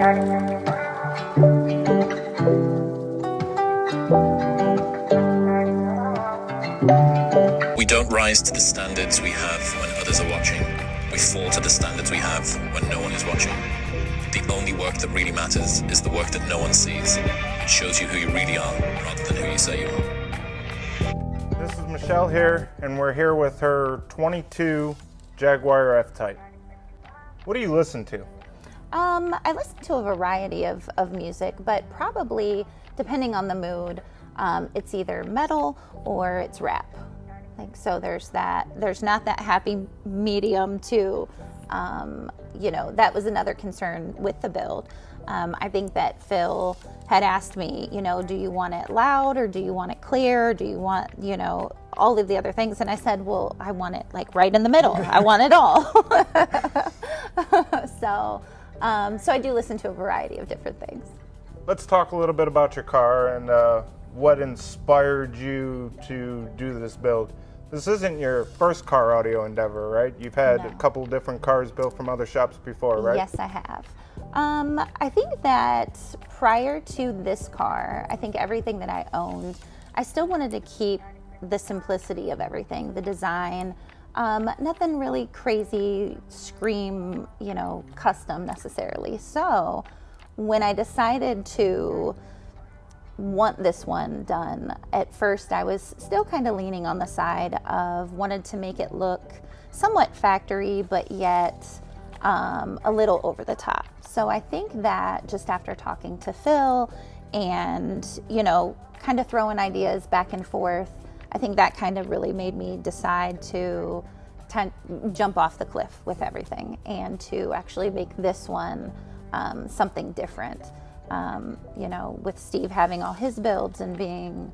We don't rise to the standards we have when others are watching. We fall to the standards we have when no one is watching. The only work that really matters is the work that no one sees. It shows you who you really are rather than who you say you are. This is Michelle here, and we're here with her 22 Jaguar F-Type. What do you listen to? I listen to a variety of music, but probably, depending on the mood, it's either metal or it's rap. Like, so there's not that happy medium to, that was another concern with the build. I think that Phil had asked me, do you want it loud or do you want it clear? Do you want, all of the other things? And I said, well, I want it like right in the middle. I want it all. So I do listen to a variety of different things. Let's talk a little bit about your car and what inspired you to do this build. This isn't your first car audio endeavor, right? You've had a couple different cars built from other shops before, right? Yes, I have. I think that prior to this car, I think everything that I owned, I still wanted to keep the simplicity of everything, the design, nothing really crazy, scream, custom necessarily. So when I decided to want this one done, at first I was still kind of leaning on the side of wanted to make it look somewhat factory, but yet a little over the top. So I think that just after talking to Phil and, kind of throwing ideas back and forth, I think that kind of really made me decide to jump off the cliff with everything and to actually make this one something different. With Steve having all his builds and being,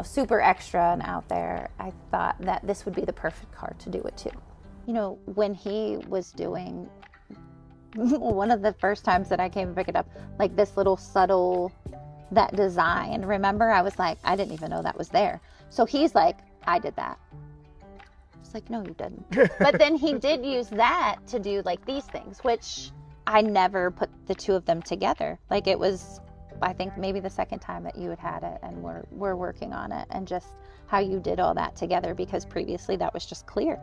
super extra and out there, I thought that this would be the perfect car to do it too. When he was doing, one of the first times that I came to pick it up, like this little subtle, that design, remember, I was like, I didn't even know that was there. So he's like, I did that. It's like, no, you didn't. But then he did use that to do like these things, which I never put the two of them together. Like it was, I think maybe the second time that you had it and we're working on it, and just how you did all that together, because previously that was just clear.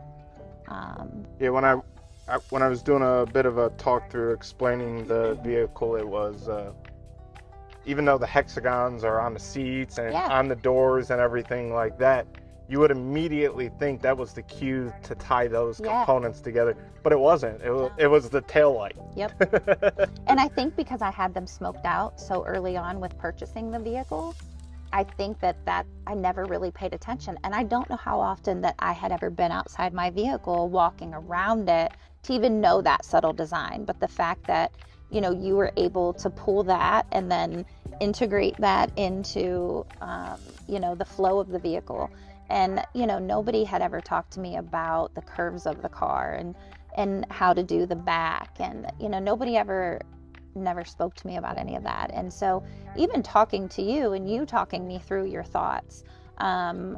Yeah, when I was doing a bit of a talk through explaining the vehicle, it was, even though the hexagons are on the seats and on the doors and everything like that, you would immediately think that was the cue to tie those components together, but it wasn't. It was the taillight. Yep. And I think because I had them smoked out so early on with purchasing the vehicle, I think that I never really paid attention. And I don't know how often that I had ever been outside my vehicle walking around it to even know that subtle design. But the fact that, you were able to pull that and then integrate that into, the flow of the vehicle. And, nobody had ever talked to me about the curves of the car and how to do the back. And, nobody never spoke to me about any of that. And so even talking to you and you talking me through your thoughts, I'm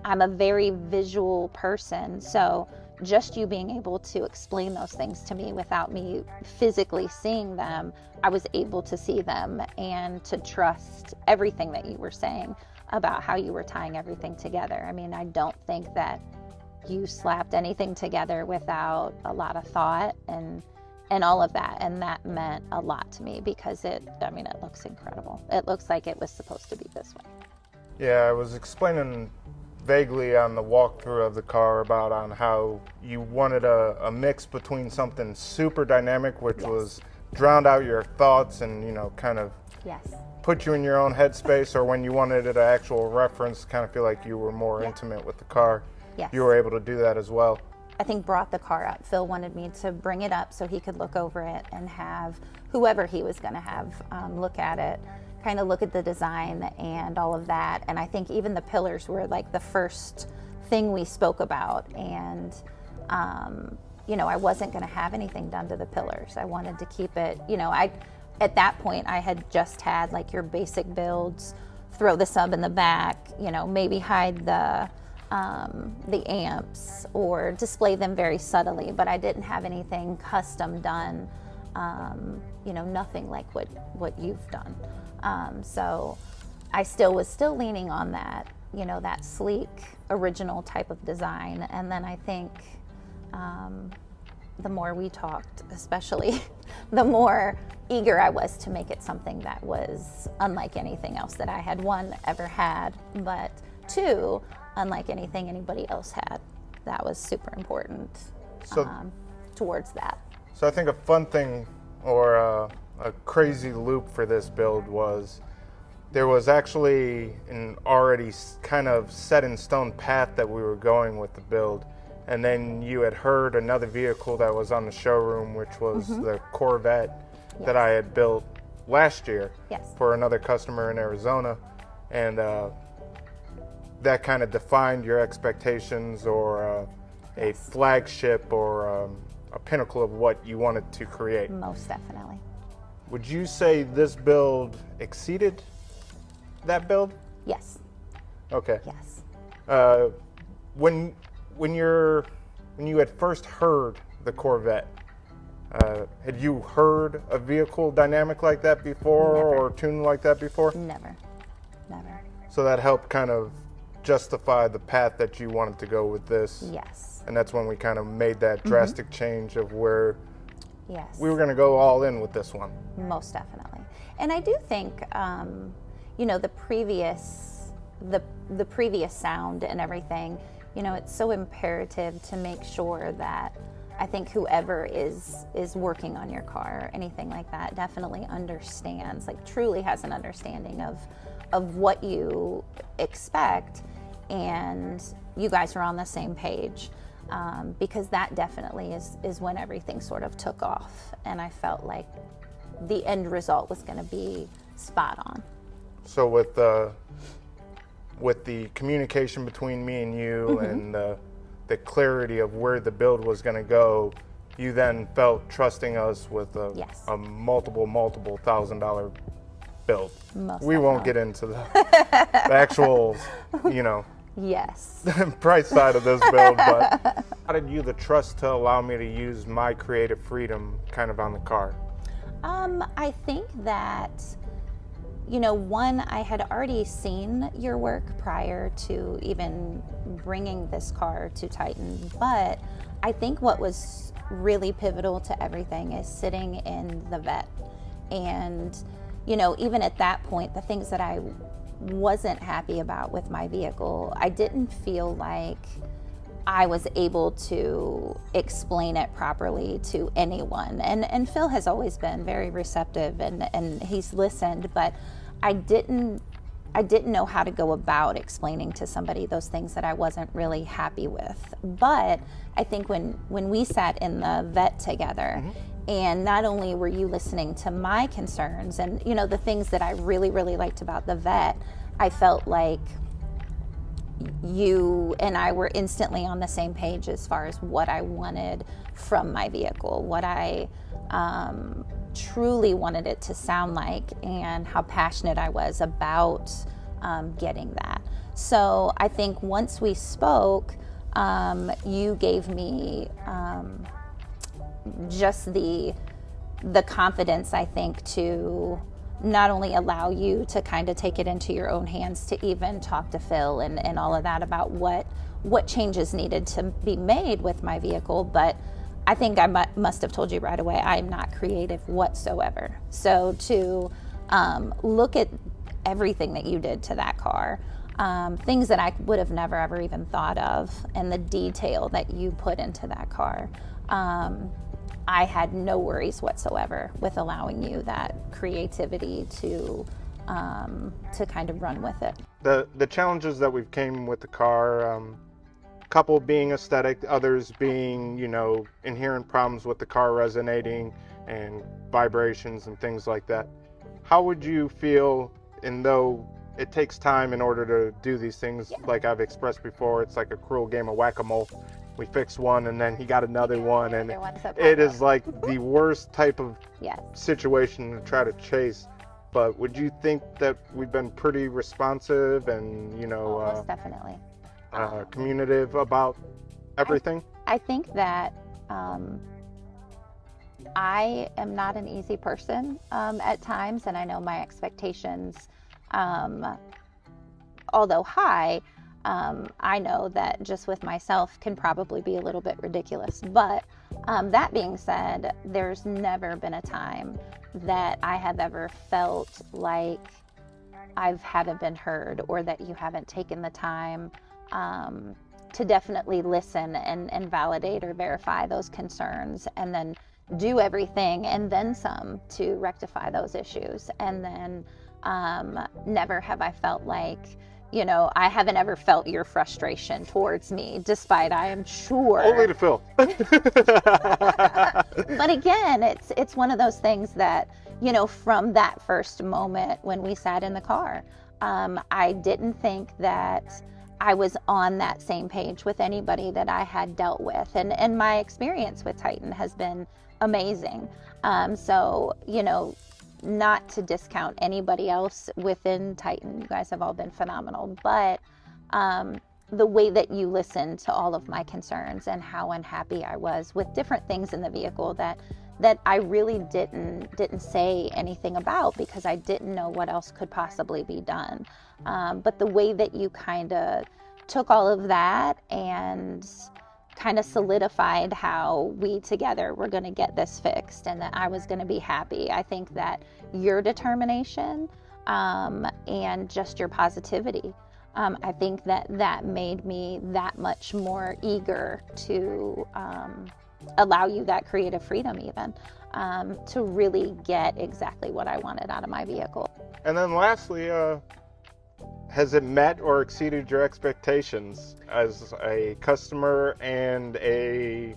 a very visual person. So just you being able to explain those things to me without me physically seeing them, I was able to see them and to trust everything that you were saying about how you were tying everything together. I mean, I don't think that you slapped anything together without a lot of thought and all of that. And that meant a lot to me because it looks incredible. It looks like it was supposed to be this way. Yeah, I was explaining vaguely on the walkthrough of the car about on how you wanted a mix between something super dynamic, which was drowned out your thoughts and, kind of put you in your own headspace, or when you wanted an actual reference, kind of feel like you were more intimate with the car. Yes. You were able to do that as well. I think brought the car up. Phil wanted me to bring it up so he could look over it and have whoever he was going to have look at it, kind of look at the design and all of that. And I think even the pillars were like the first thing we spoke about. And, I wasn't going to have anything done to the pillars. I wanted to keep it, at that point I had just had like your basic builds, throw the sub in the back, maybe hide the amps or display them very subtly, but I didn't have anything custom done nothing like what you've done. So I was still leaning on that, that sleek, original type of design. And then I think the more we talked, especially, the more eager I was to make it something that was unlike anything else that I had, one, ever had, but two, unlike anything anybody else had. That was super important towards that. So I think a fun thing or a crazy loop for this build was there was actually an already kind of set in stone path that we were going with the build. And then you had heard another vehicle that was on the showroom, which was the Corvette that I had built last year for another customer in Arizona. And that kind of defined your expectations or a flagship or a pinnacle of what you wanted to create. Most definitely. Would you say this build exceeded that build? Yes. Okay. Yes. When you had first heard the Corvette, had you heard a vehicle dynamic like that before? Never. Or tuned like that before? Never. So that helped kind of justify the path that you wanted to go with this. Yes. And that's when we kind of made that drastic change of where we were going to go all in with this one. Most definitely. And I do think, the previous sound and everything, it's so imperative to make sure that I think whoever is working on your car or anything like that definitely understands, like truly has an understanding of what you expect, and you guys are on the same page, because that definitely is when everything sort of took off, and I felt like the end result was going to be spot on. So with the communication between me and you and the clarity of where the build was going to go, you then felt trusting us with a multiple $1,000 build. We won't get into the actual, Yes. price side of this build, but how did you the trust to allow me to use my creative freedom kind of on the car? I think that, one, I had already seen your work prior to even bringing this car to Titan, but I think what was really pivotal to everything is sitting in the vet. And, even at that point, the things that I wasn't happy about with my vehicle, I didn't feel like I was able to explain it properly to anyone. And Phil has always been very receptive and he's listened, but I didn't know how to go about explaining to somebody those things that I wasn't really happy with. But I think when we sat in the vet together, and not only were you listening to my concerns and, the things that I really, really liked about the vet, I felt like you and I were instantly on the same page as far as what I wanted from my vehicle, what I truly wanted it to sound like, and how passionate I was about getting that. So I think once we spoke, you gave me just the confidence, I think, to not only allow you to kind of take it into your own hands, to even talk to Phil and all of that about what changes needed to be made with my vehicle. But I think I must have told you right away, I'm not creative whatsoever. So to look at everything that you did to that car, things that I would have never ever even thought of, and the detail that you put into that car, I had no worries whatsoever with allowing you that creativity to kind of run with it. The challenges that we've came with the car, couple being aesthetic, others being, inherent problems with the car resonating and vibrations and things like that. How would you feel, and though it takes time in order to do these things, like I've expressed before, it's like a cruel game of whack-a-mole. We fix one and then he got another one, and it is like the worst type of situation to try to chase. But would you think that we've been pretty responsive and, most definitely communicative about everything? I think that I am not an easy person at times, and I know my expectations, although high, I know that just with myself can probably be a little bit ridiculous. But that being said, there's never been a time that I have ever felt like I haven't been heard, or that you haven't taken the time to definitely listen and validate or verify those concerns, and then do everything and then some to rectify those issues. And then never have I felt like, I haven't ever felt your frustration towards me, despite I am sure. Only to Phil. But again, it's one of those things that, from that first moment when we sat in the car, I didn't think that I was on that same page with anybody that I had dealt with. And my experience with Titan has been amazing. So, not to discount anybody else within Titan. You guys have all been phenomenal. But the way that you listened to all of my concerns and how unhappy I was with different things in the vehicle that I really didn't say anything about, because I didn't know what else could possibly be done. But the way that you kind of took all of that and kind of solidified how we together were going to get this fixed and that I was going to be happy. I think that your determination and just your positivity, I think that made me that much more eager to allow you that creative freedom, even to really get exactly what I wanted out of my vehicle. And then lastly, has it met or exceeded your expectations as a customer and a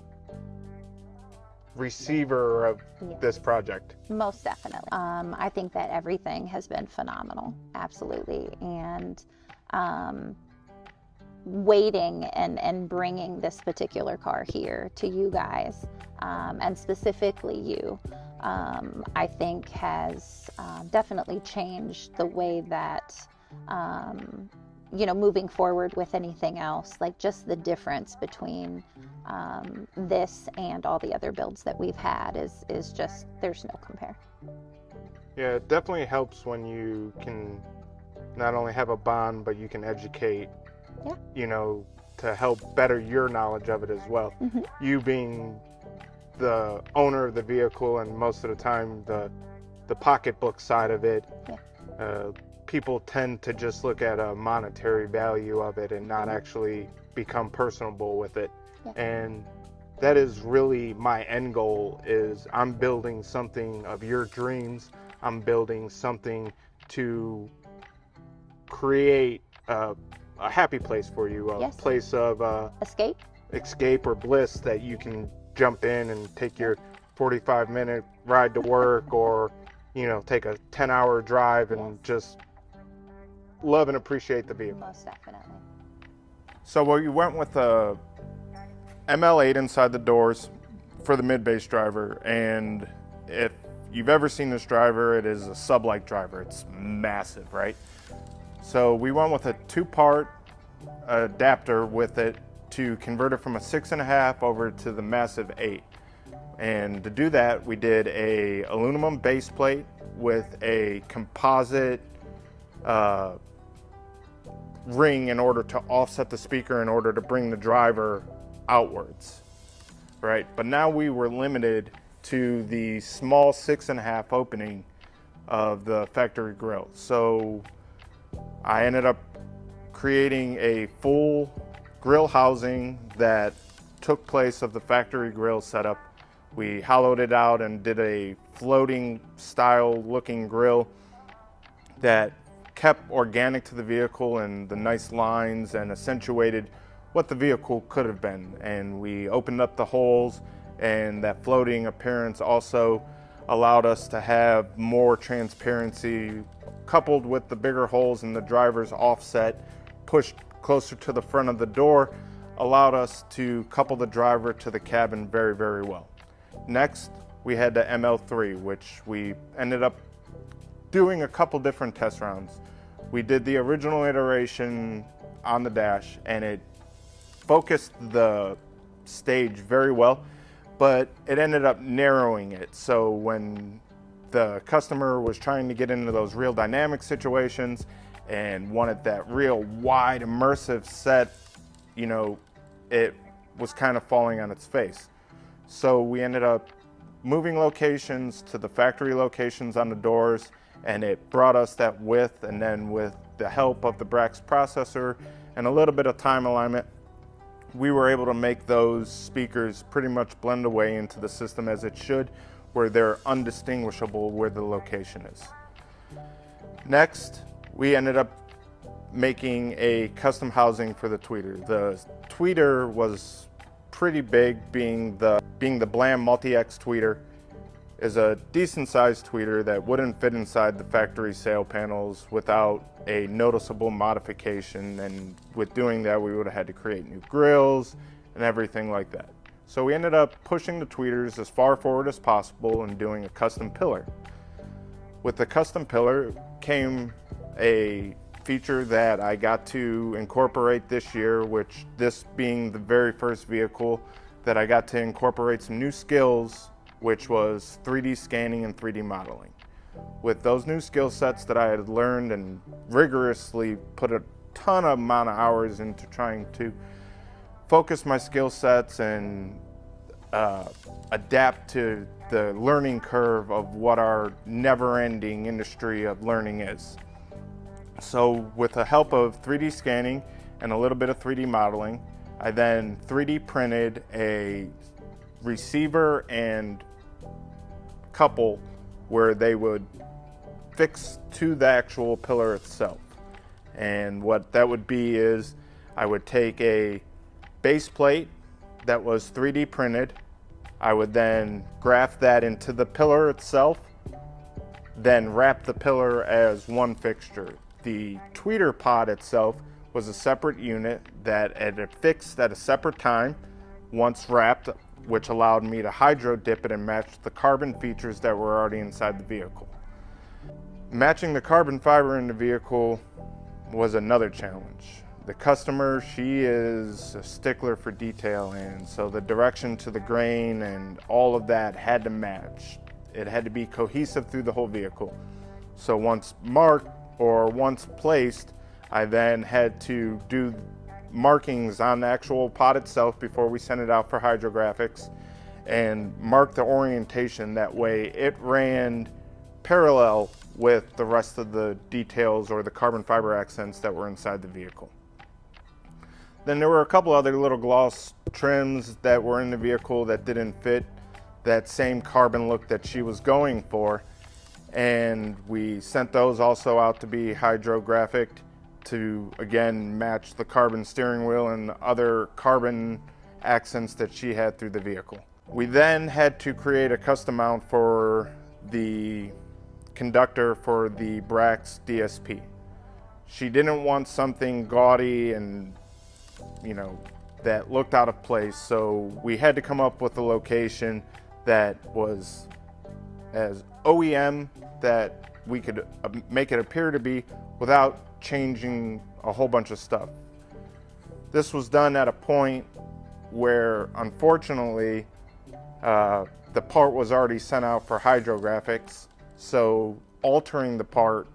receiver of this project? Most definitely. I think that everything has been phenomenal, absolutely. And waiting and bringing this particular car here to you guys, and specifically you, I think has definitely changed the way that moving forward with anything else, like just the difference between this and all the other builds that we've had is just, there's no compare. Yeah, it definitely helps when you can not only have a bond, but you can educate, to help better your knowledge of it as well. Mm-hmm. You being the owner of the vehicle and most of the time the pocketbook side of it, people tend to just look at a monetary value of it and not actually become personable with it. And that is really my end goal, is I'm building something of your dreams. I'm building something to create a happy place for you, a place of escape or bliss that you can jump in and take your 45-minute ride to work or take a 10-hour drive and just love and appreciate the vehicle. Most definitely. So we went with a ML8 inside the doors for the mid-base driver, and if you've ever seen this driver, it is a sub-like driver. It's massive, right? So we went with a 2-part adapter with it to convert it from a 6.5 over to the massive 8. And to do that, we did a aluminum base plate with a composite ring in order to offset the speaker in order to bring the driver outwards, right? But now we were limited to the small 6.5 opening of the factory grille. So I ended up creating a full grill housing that took place of the factory grill setup. We hollowed it out and did a floating style looking grill that kept organic to the vehicle and the nice lines and accentuated what the vehicle could have been. And we opened up the holes, and that floating appearance also allowed us to have more transparency, coupled with the bigger holes in the driver's offset pushed closer to the front of the door, allowed us to couple the driver to the cabin very, very well. Next, we had the ML3, which we ended up doing a couple different test rounds. We did the original iteration on the dash, and it focused the stage very well. but it ended up narrowing it. So when the customer was trying to get into those real dynamic situations and wanted that real wide immersive set, you know, it was kind of falling on its face. So we ended up moving locations to the factory locations on the doors, and it brought us that width. And then with the help of the Brax processor and a little bit of time alignment, we were able to make those speakers pretty much blend away into the system as it should, where they're undistinguishable where the location is. Next, we ended up making a custom housing for the tweeter. The tweeter was pretty big, being the Blam Multi-X tweeter is a decent sized tweeter that wouldn't fit inside the factory sail panels without a noticeable modification, and with doing that we would have had to create new grills and everything like that. So we ended up pushing the tweeters as far forward as possible and doing a custom pillar. With the custom pillar came a feature that I got to incorporate this year, which this being the very first vehicle that I got to incorporate some new skills, which was 3D scanning and 3D modeling. With those new skill sets that I had learned and rigorously put a ton of amount of hours into trying to focus my skill sets and adapt to the learning curve of what our never-ending industry of learning is. So with the help of 3D scanning and a little bit of 3D modeling, I then 3D printed a receiver and couple where they would fix to the actual pillar itself. And what that would be is I would take a base plate that was 3D printed. I would then graft that into the pillar itself, then wrap the pillar as one fixture. The tweeter pod itself was a separate unit that had fixed at a separate time once wrapped, which allowed me to hydro dip it and match the carbon features that were already inside the vehicle. Matching the carbon fiber in the vehicle was another challenge. The customer, she is a stickler for detail, and so the direction to the grain and all of that had to match. It had to be cohesive through the whole vehicle. So once marked or once placed, I then had to do markings on the actual pod itself before we sent it out for hydrographics and mark the orientation. That way it ran parallel with the rest of the details or the carbon fiber accents that were inside the vehicle. Then there were a couple other little gloss trims that were in the vehicle that didn't fit that same carbon look that she was going for, and we sent those also out to be hydrographic to again match the carbon steering wheel and other carbon accents that she had through the vehicle. We then had to create a custom mount for the conductor for the Brax DSP. She didn't want something gaudy and, you know, that looked out of place, so we had to come up with a location that was as OEM that we could make it appear to be without changing a whole bunch of stuff. This was done at a point where, unfortunately, the part was already sent out for hydrographics, so altering the part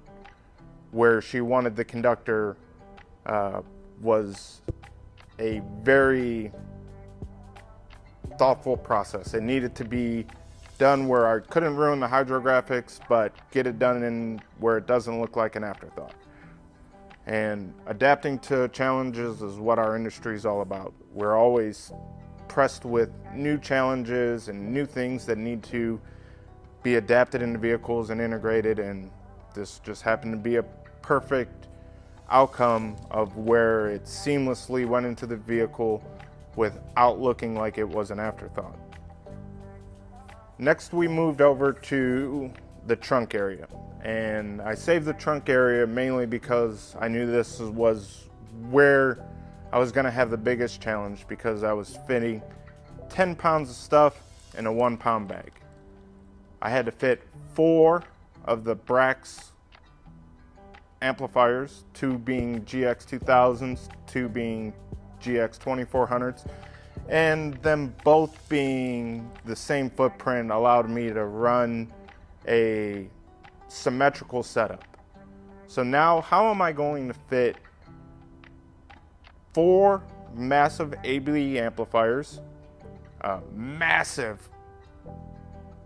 where she wanted the conductor was a very thoughtful process. It needed to be done where I couldn't ruin the hydrographics, but get it done in where it doesn't look like an afterthought. And adapting to challenges is what our industry is all about. We're always pressed with new challenges and new things that need to be adapted into vehicles and integrated, and this just happened to be a perfect outcome of where it seamlessly went into the vehicle without looking like it was an afterthought. Next, we moved over to the trunk area, and I saved the trunk area mainly because I knew this was where I was going to have the biggest challenge, because I was fitting 10 pounds of stuff in a 1 pound bag. I had to fit 4 of the Brax amplifiers, 2 being GX2000s, 2 being GX2400s, And them both being the same footprint allowed me to run a symmetrical setup. So now how am I going to fit 4 massive ABE amplifiers, a massive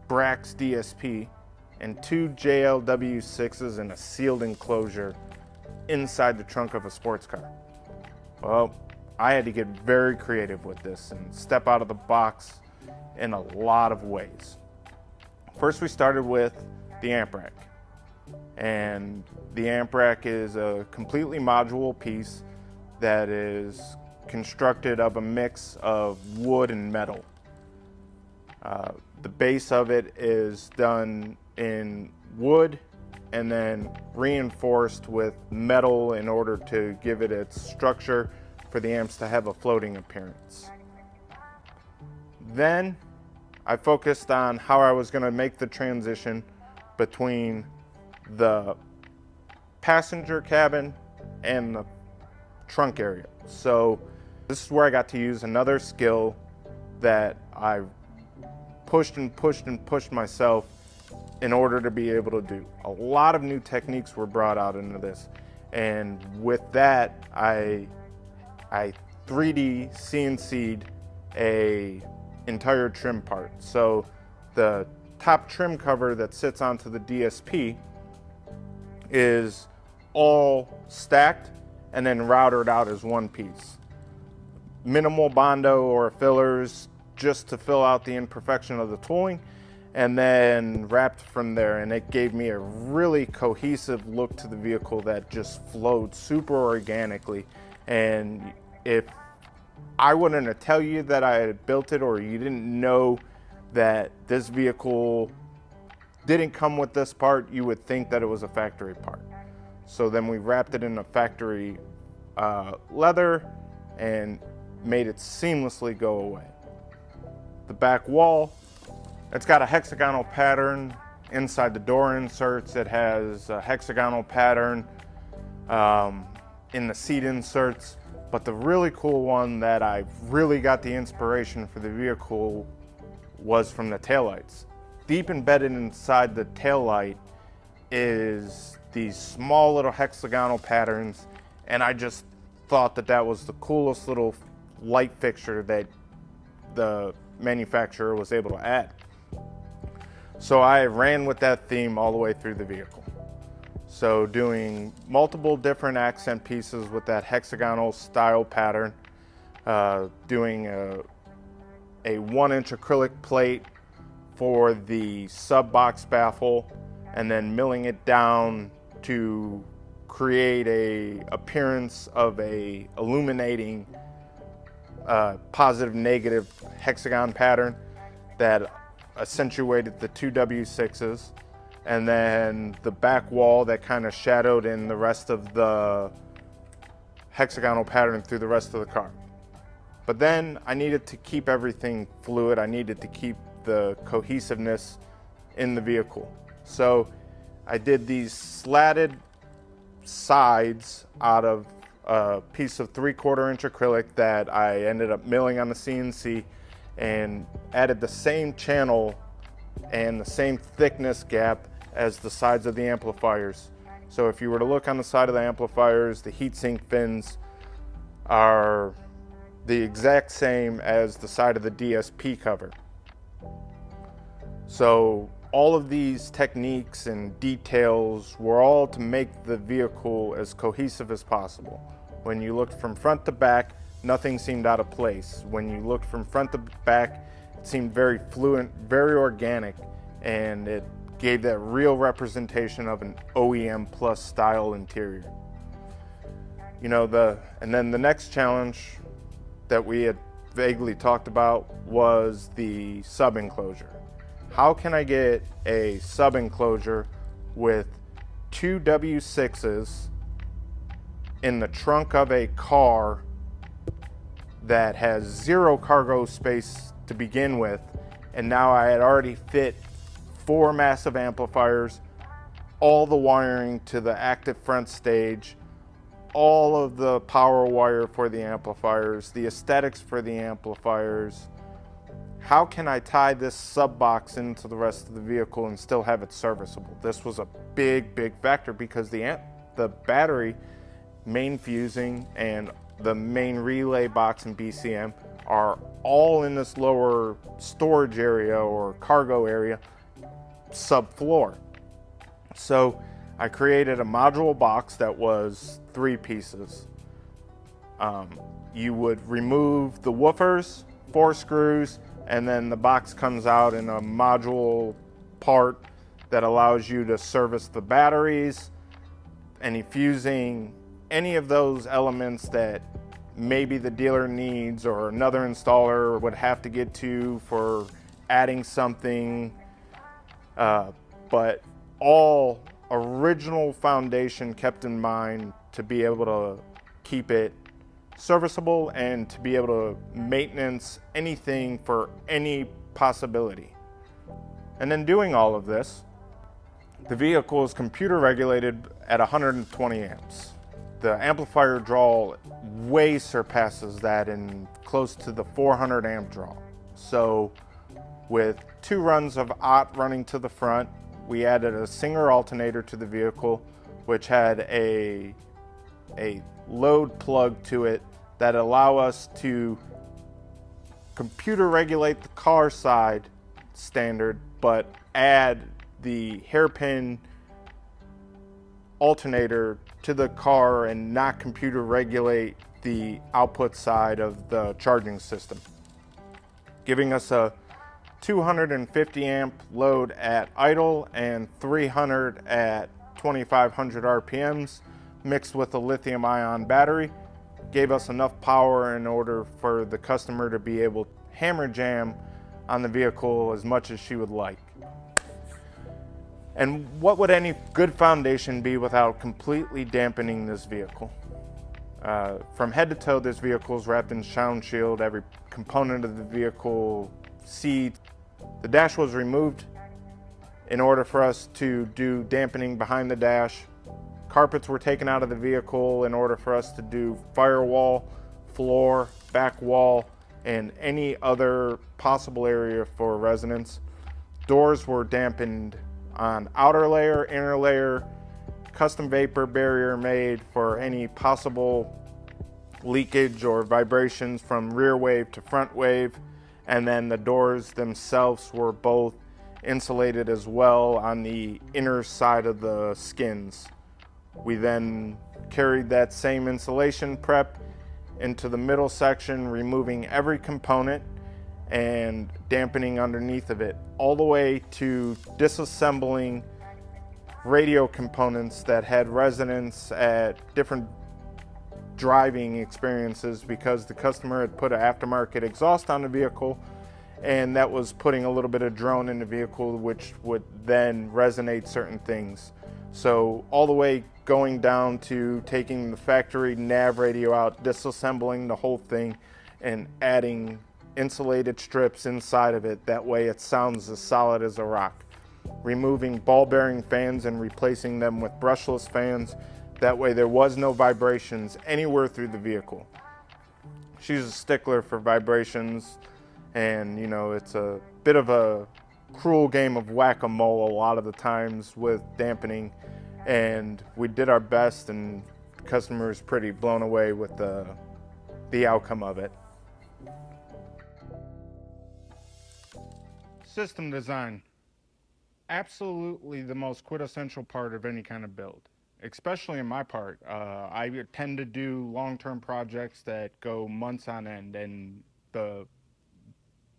Brax DSP, and 2 JLW6s in a sealed enclosure inside the trunk of a sports car? Well, I had to get very creative with this and step out of the box in a lot of ways. First, we started with the amp rack. And the amp rack is a completely modular piece that is constructed of a mix of wood and metal. The base of it is done in wood and then reinforced with metal in order to give it its structure for the amps to have a floating appearance. Then I focused on how I was going to make the transition between the passenger cabin and the trunk area. So this is where I got to use another skill that I pushed and pushed and pushed myself in order to be able to do. A lot of new techniques were brought out into this, and with that I 3D CNC'd a entire trim part. So the top trim cover that sits onto the DSP is all stacked and then routed out as one piece. Minimal Bondo or fillers just to fill out the imperfection of the tooling, and then wrapped from there, and it gave me a really cohesive look to the vehicle that just flowed super organically. And if I wouldn't have tell you that I had built it, or you didn't know that this vehicle didn't come with this part, you would think that it was a factory part. So then we wrapped it in a factory leather and made it seamlessly go away. The back wall, it's got a hexagonal pattern inside the door inserts. It has a hexagonal pattern in the seat inserts. But the really cool one that I really got the inspiration for the vehicle was from the taillights. Deep embedded inside the taillight is these small little hexagonal patterns, and I just thought that that was the coolest little light fixture that the manufacturer was able to add. So I ran with that theme all the way through the vehicle. So doing multiple different accent pieces with that hexagonal style pattern, doing a 1-inch acrylic plate for the sub box baffle, and then milling it down to create a appearance of a illuminating positive negative hexagon pattern that accentuated the 2 W6s, and then the back wall that kind of shadowed in the rest of the hexagonal pattern through the rest of the car. But then I needed to keep everything fluid. I needed to keep the cohesiveness in the vehicle. So I did these slatted sides out of a piece of 3/4 inch acrylic that I ended up milling on the CNC, and added the same channel and the same thickness gap as the sides of the amplifiers. So if you were to look on the side of the amplifiers, the heatsink fins are the exact same as the side of the DSP cover. So all of these techniques and details were all to make the vehicle as cohesive as possible. When you looked from front to back, nothing seemed out of place. When you looked from front to back, it seemed very fluent, very organic, and it gave that real representation of an OEM plus style interior. You know, and then the next challenge that we had vaguely talked about was the sub enclosure. How can I get a sub enclosure with 2 W6s in the trunk of a car that has 0 cargo space to begin with, and now I had already fit 4 massive amplifiers, all the wiring to the active front stage, all of the power wire for the amplifiers, the aesthetics for the amplifiers. How can I tie this sub box into the rest of the vehicle and still have it serviceable? This was a big factor because the battery, main fusing, and the main relay box and BCM are all in this lower storage area or cargo area subfloor. So I created a module box that was 3 pieces. You would remove the woofers, 4 screws, and then the box comes out in a module part that allows you to service the batteries, any fusing, any of those elements that maybe the dealer needs or another installer would have to get to for adding something, but all original foundation kept in mind to be able to keep it serviceable and to be able to maintenance anything for any possibility. And then doing all of this, the vehicle is computer regulated at 120 amps. The amplifier draw way surpasses that and close to the 400 amp draw. So with 2 runs of OTT running to the front, we added a Singer alternator to the vehicle, which had a load plug to it that allow us to computer regulate the car side standard, but add the hairpin alternator to the car and not computer regulate the output side of the charging system, giving us a 250 amp load at idle and 300 at 2500 RPMs mixed with a lithium ion battery. Gave us enough power in order for the customer to be able to hammer jam on the vehicle as much as she would like. And what would any good foundation be without completely dampening this vehicle? From head to toe, this vehicle is wrapped in sound shield, every component of the vehicle, seat. The dash was removed in order for us to do dampening behind the dash. Carpets were taken out of the vehicle in order for us to do firewall, floor, back wall, and any other possible area for resonance. Doors were dampened on outer layer, inner layer, custom vapor barrier made for any possible leakage or vibrations from rear wave to front wave. And then the doors themselves were both insulated as well on the inner side of the skins. We then carried that same insulation prep into the middle section, removing every component and dampening underneath of it, all the way to disassembling radio components that had resonance at different driving experiences because the customer had put an aftermarket exhaust on the vehicle, and that was putting a little bit of drone in the vehicle, which would then resonate certain things. So all the way going down to taking the factory nav radio out, disassembling the whole thing, and adding insulated strips inside of it. That way it sounds as solid as a rock. Removing ball bearing fans and replacing them with brushless fans. That way there was no vibrations anywhere through the vehicle. She's a stickler for vibrations, and you know, it's a bit of a cruel game of whack-a-mole a lot of the times with dampening, and we did our best, and the customer was pretty blown away with the outcome of it. System design. Absolutely the most quintessential part of any kind of build, especially in my part. I tend to do long-term projects that go months on end, and the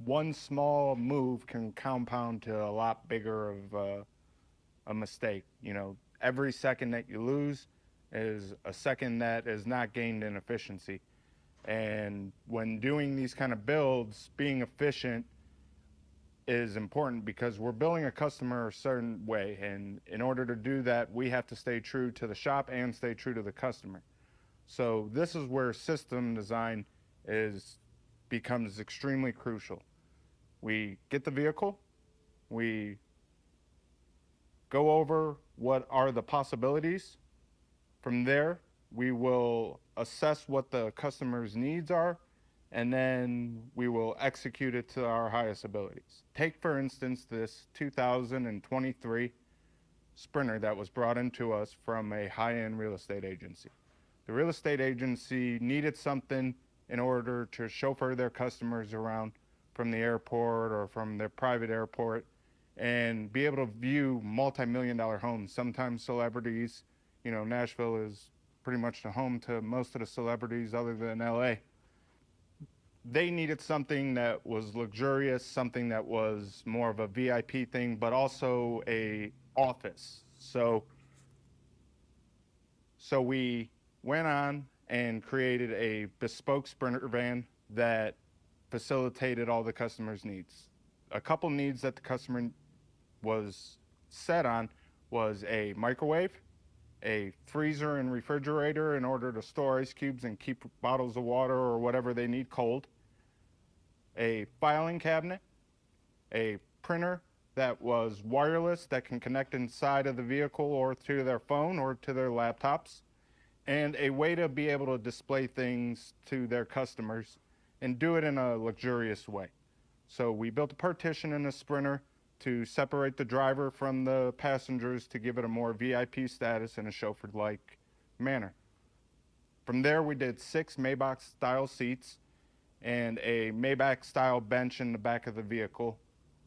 one small move can compound to a lot bigger of a mistake. You know, every second that you lose is a second that is not gained in efficiency. And when doing these kind of builds, being efficient is important because we're billing a customer a certain way, and in order to do that, we have to stay true to the shop and stay true to the customer. So this is where system design becomes extremely crucial. We get the vehicle, we go over what are the possibilities. From there, we will assess what the customer's needs are, and then we will execute it to our highest abilities. Take, for instance, this 2023 Sprinter that was brought into us from a high-end real estate agency. The real estate agency needed something in order to chauffeur their customers around from the airport or from their private airport and be able to view multi-million-dollar homes. Sometimes celebrities, Nashville is pretty much the home to most of the celebrities other than LA. They needed something that was luxurious, something that was more of a VIP thing, but also a office. So we went on and created a bespoke Sprinter van that facilitated all the customer's needs. A couple needs that the customer was set on was a microwave, a freezer and refrigerator in order to store ice cubes and keep bottles of water or whatever they need cold, a filing cabinet, a printer that was wireless that can connect inside of the vehicle or to their phone or to their laptops, and a way to be able to display things to their customers and do it in a luxurious way. So we built a partition in the Sprinter to separate the driver from the passengers to give it a more VIP status in a chauffeured-like manner. From there, we did 6 Maybach-style seats and a Maybach-style bench in the back of the vehicle.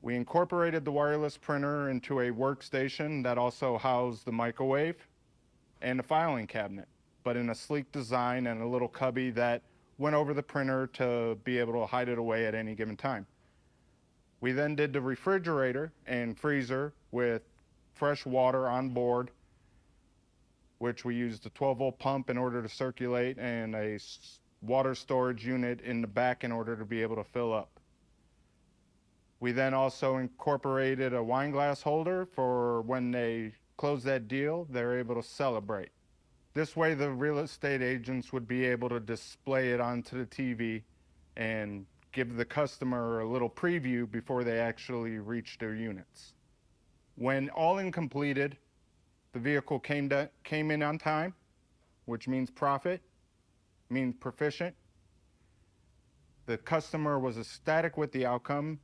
We incorporated the wireless printer into a workstation that also housed the microwave and a filing cabinet, but in a sleek design and a little cubby that went over the printer to be able to hide it away at any given time. We then did the refrigerator and freezer with fresh water on board, which we used a 12-volt pump in order to circulate and a water storage unit in the back in order to be able to fill up. We then also incorporated a wine glass holder for when they close that deal, they're able to celebrate. This way the real estate agents would be able to display it onto the TV and give the customer a little preview before they actually reach their units. When all in completed, the vehicle came in on time, which means profit, means proficient. The customer was ecstatic with the outcome.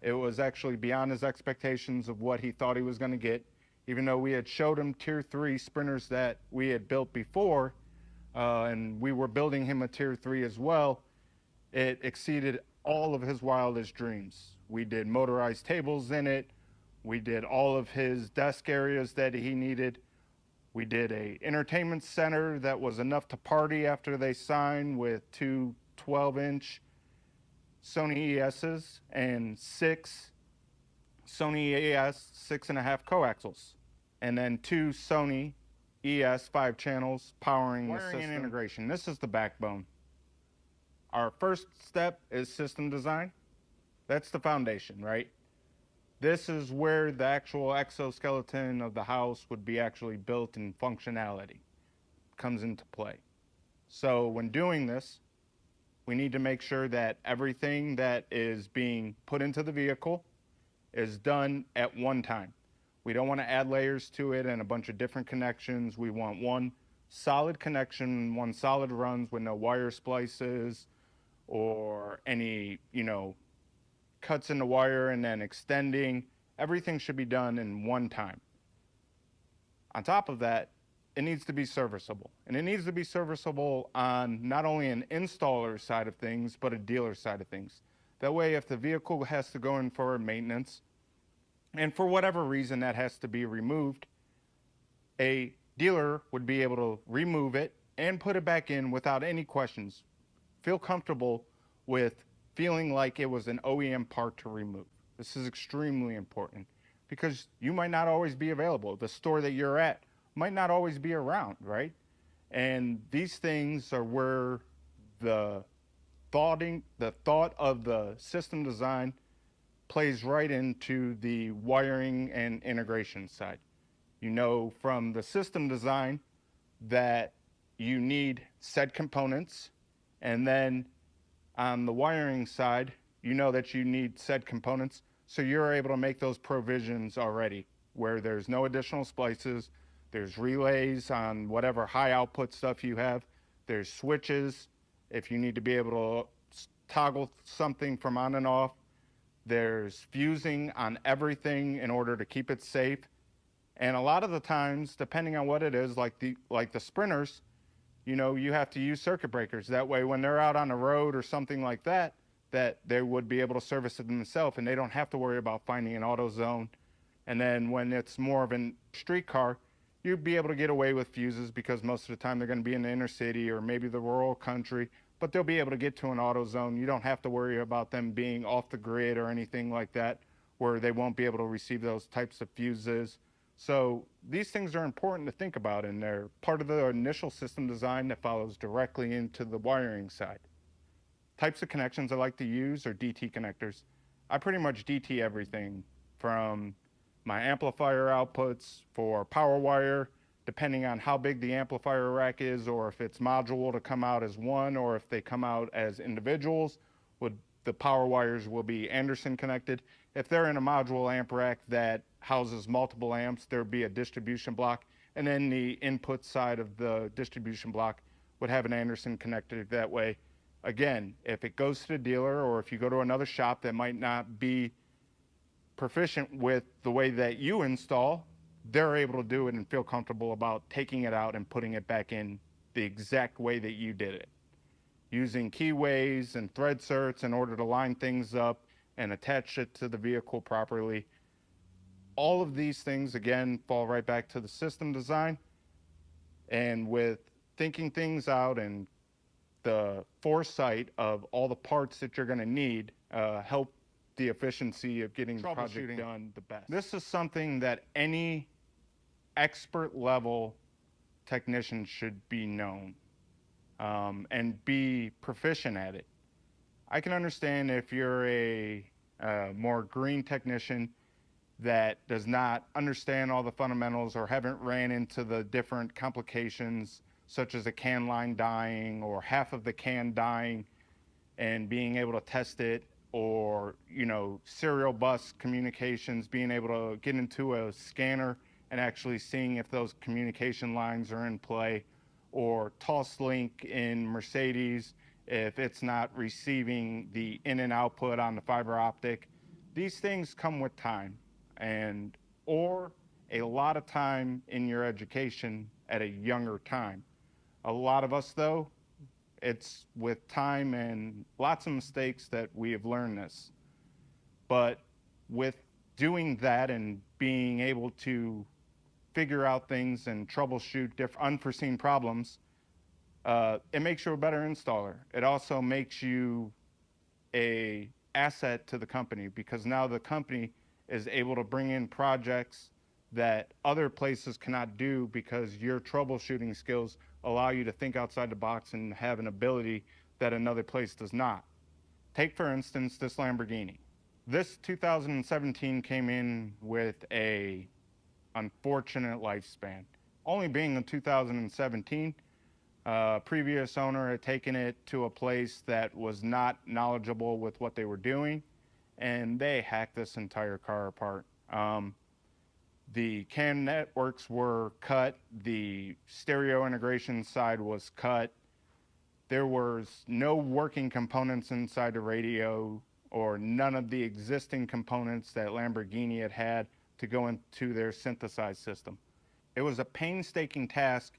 It was actually beyond his expectations of what he thought he was going to get. Even though we had showed him Tier 3 Sprinters that we had built before, and we were building him a Tier 3 as well, it exceeded all of his wildest dreams. We did motorized tables in it. We did all of his desk areas that he needed. We did a entertainment center that was enough to party after they signed with 2 12-inch Sony ESs and 6 Sony ES 6.5 coaxials, and then 2 Sony ES 5 channels powering the system. And integration. This is the backbone. Our first step is system design. That's the foundation, right? This is where the actual exoskeleton of the house would be actually built in functionality. Comes into play. So when doing this, we need to make sure that everything that is being put into the vehicle is done at one time. We don't want to add layers to it and a bunch of different connections. We want one solid connection, one solid runs with no wire splices or any, cuts in the wire and then extending. Everything should be done in one time. On top of that, it needs to be serviceable. And it needs to be serviceable on not only an installer side of things, but a dealer side of things. That way, if the vehicle has to go in for maintenance, and for whatever reason that has to be removed, a dealer would be able to remove it and put it back in without any questions. Feel comfortable with feeling like it was an OEM part to remove. This is extremely important because you might not always be available. The store that you're at might not always be around, right? And these things are where the thought of the system design plays right into the wiring and integration side. From the system design that you need said components, and then on the wiring side, that you need said components, so you're able to make those provisions already, where there's no additional splices, There's relays on whatever high output stuff you have. There's switches if you need to be able to toggle something from on and off. There's fusing on everything in order to keep it safe. And a lot of the times, depending on what it is, like the sprinters, you know, you have to use circuit breakers. That way, when they're out on the road or something like that, that they would be able to service it themselves and they don't have to worry about finding an auto zone. And then when it's more of a street car, you'd be able to get away with fuses because most of the time they're going to be in the inner city or maybe the rural country, but they'll be able to get to an auto zone. You don't have to worry about them being off the grid or anything like that, where they won't be able to receive those types of fuses. So these things are important to think about, and they're part of the initial system design that follows directly into the wiring side. Types of connections I like to use are DT connectors. I pretty much DT everything from my amplifier outputs for power wire, depending on how big the amplifier rack is, or if it's module to come out as one, or if they come out as individuals, the power wires will be Anderson connected. If they're in a module amp rack that houses multiple amps, there'd be a distribution block, and then the input side of the distribution block would have an Anderson connected that way. Again, if it goes to the dealer or if you go to another shop that might not be proficient with the way that you install, they're able to do it and feel comfortable about taking it out and putting it back in the exact way that you did it, using keyways and thread certs in order to line things up and attach it to the vehicle properly. All of these things, again, fall right back to the system design. And with thinking things out and the foresight of all the parts that you're going to need, help the efficiency of getting the project done the best. This is something that any expert level technician should be known and be proficient at it. I can understand if you're a more green technician that does not understand all the fundamentals or haven't ran into the different complications such as a can line dying or half of the can dying and being able to test it, or, you know, serial bus communications, being able to get into a scanner and actually seeing if those communication lines are in play, or Toslink in Mercedes, if it's not receiving the in and output on the fiber optic. These things come with time or a lot of time in your education at a younger time. A lot of us, though, it's with time and lots of mistakes that we have learned this. But with doing that and being able to figure out things and troubleshoot unforeseen problems, it makes you a better installer. It also makes you an asset to the company, because now the company is able to bring in projects that other places cannot do because your troubleshooting skills allow you to think outside the box and have an ability that another place does not. Take, for instance, this Lamborghini. This 2017 came in with a unfortunate lifespan. Only being in 2017, previous owner had taken it to a place that was not knowledgeable with what they were doing, and they hacked this entire car apart. The CAN networks were cut, the stereo integration side was cut. There was no working components inside the radio, or none of the existing components that Lamborghini had to go into their synthesized system. It was a painstaking task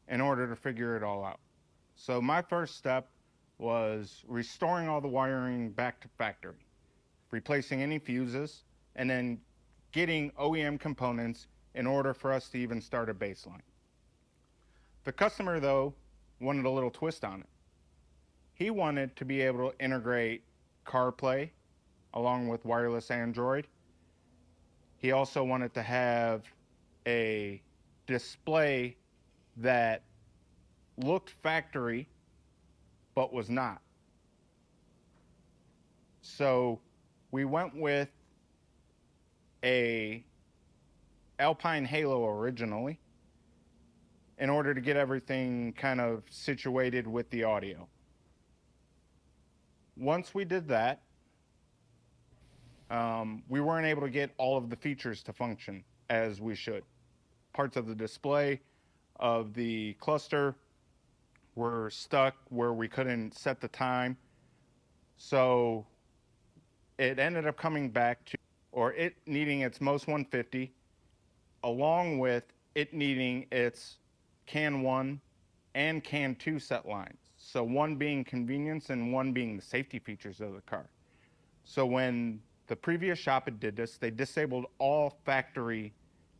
in order to figure it all out. So my first step was restoring all the wiring back to factory, replacing any fuses, and then getting OEM components in order for us to even start a baseline. The customer, though, wanted a little twist on it. He wanted to be able to integrate CarPlay along with wireless Android. He also wanted to have a display that looked factory but was not. So we went with a Alpine Halo originally in order to get everything kind of situated with the audio. Once we did that, we weren't able to get all of the features to function as we should. parts of the display of the cluster were stuck where we couldn't set the time. So it ended up coming back to, or it needing its most 150, along with it needing its CAN 1 and CAN 2 set lines. So one being convenience and one being the safety features of the car. So when the previous shop had did this, they disabled all factory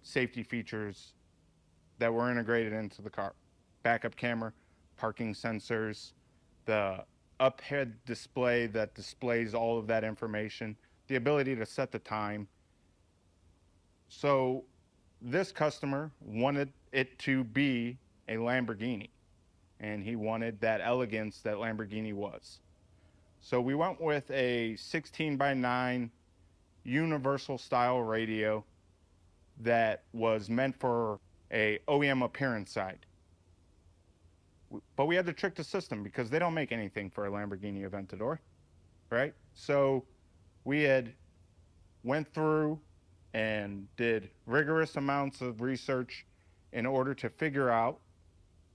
safety features that were integrated into the car. Backup camera, parking sensors, the up head display that displays all of that information, the ability to set the time. So this customer wanted it to be a Lamborghini, and he wanted that elegance that Lamborghini was. So we went with a 16:9 universal style radio that was meant for a OEM appearance side. But we had to trick the system because they don't make anything for a Lamborghini Aventador, right? So we had went through and did rigorous amounts of research in order to figure out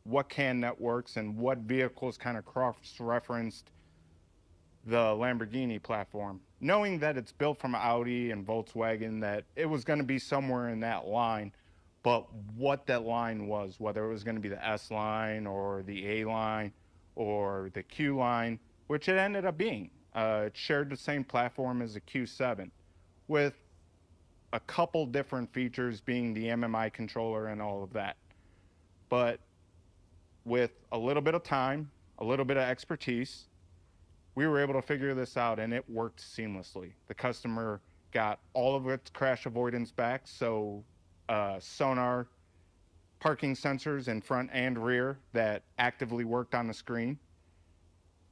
what CAN networks and what vehicles kind of cross-referenced the Lamborghini platform, knowing that it's built from Audi and Volkswagen, that it was going to be somewhere in that line. But what that line was, whether it was going to be the S line or the A line or the Q line, which it ended up being. It shared the same platform as the Q7 with a couple different features being the MMI controller and all of that. But with a little bit of time, a little bit of expertise, we were able to figure this out and it worked seamlessly. The customer got all of its crash avoidance back, so sonar parking sensors in front and rear that actively worked on the screen.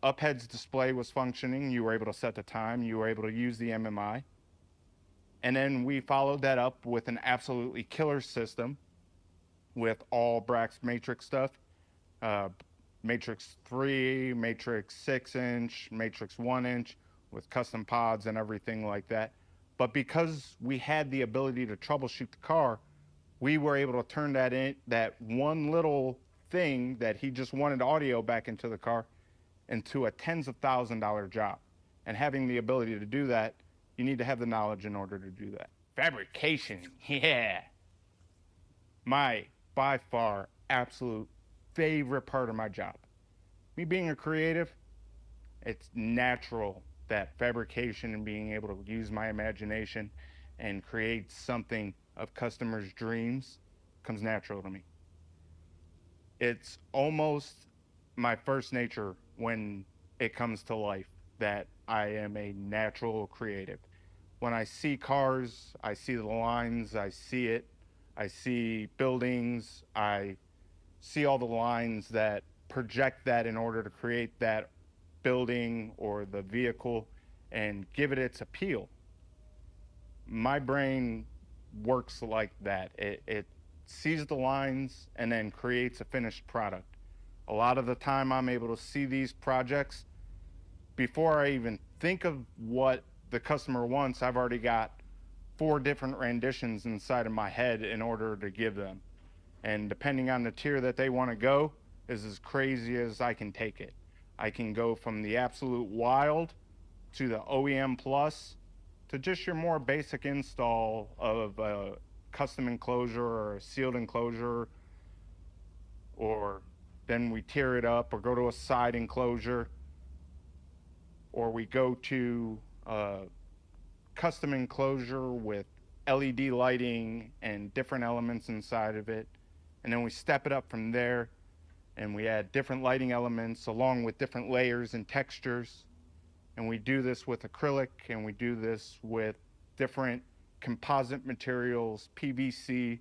Uphead's display was functioning. You were able to set the time. You were able to use the MMI. And then we followed that up with an absolutely killer system with all Brax Matrix stuff. Matrix 3, Matrix 6-inch, Matrix 1-inch with custom pods and everything like that. But because we had the ability to troubleshoot the car, we were able to turn that one little thing that he just wanted audio back into the car into a tens of $1,000s job. And having the ability to do that, you need to have the knowledge in order to do that. Fabrication, yeah. My, by far, absolute favorite part of my job. Me being a creative, it's natural that fabrication and being able to use my imagination and create something of customers' dreams comes natural to me. It's almost my first nature when it comes to life that I am a natural creative. When I see cars, I see the lines, I see it. I see buildings, I see all the lines that project that in order to create that building or the vehicle and give it its appeal. My brain works like that. It sees the lines and then creates a finished product. A lot of the time I'm able to see these projects before I even think of what the customer wants. I've already got 4 different renditions inside of my head in order to give them. And depending on the tier that they want to go is as crazy as I can take it. I can go from the absolute wild to the OEM plus to just your more basic install of a custom enclosure or a sealed enclosure, or then we tear it up or go to a side enclosure, or we go to a custom enclosure with LED lighting and different elements inside of it. And then we step it up from there and we add different lighting elements along with different layers and textures. And we do this with acrylic, and we do this with different composite materials, PVC,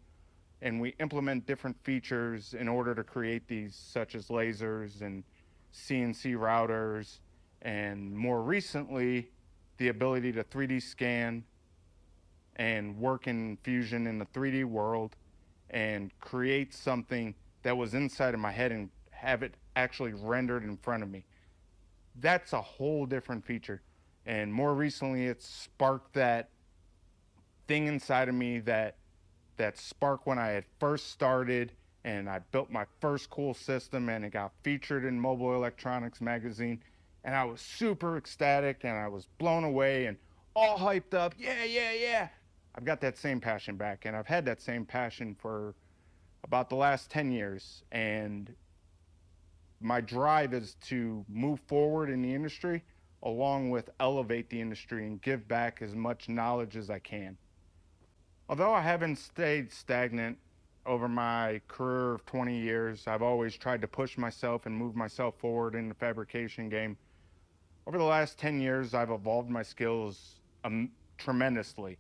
and we implement different features in order to create these, such as lasers and CNC routers, and more recently, the ability to 3D scan and work in Fusion in the 3D world and create something that was inside of my head and have it actually rendered in front of me. That's a whole different feature. And more recently, it's sparked that thing inside of me that that spark when I had first started and I built my first cool system and it got featured in Mobile Electronics magazine. And I was super ecstatic and I was blown away and all hyped up. Yeah, yeah, yeah. I've got that same passion back, and I've had that same passion for about the last 10 years. And my drive is to move forward in the industry along with elevate the industry and give back as much knowledge as I can. Although I haven't stayed stagnant over my career of 20 years, I've always tried to push myself and move myself forward in the fabrication game. Over the last 10 years, I've evolved my skills tremendously.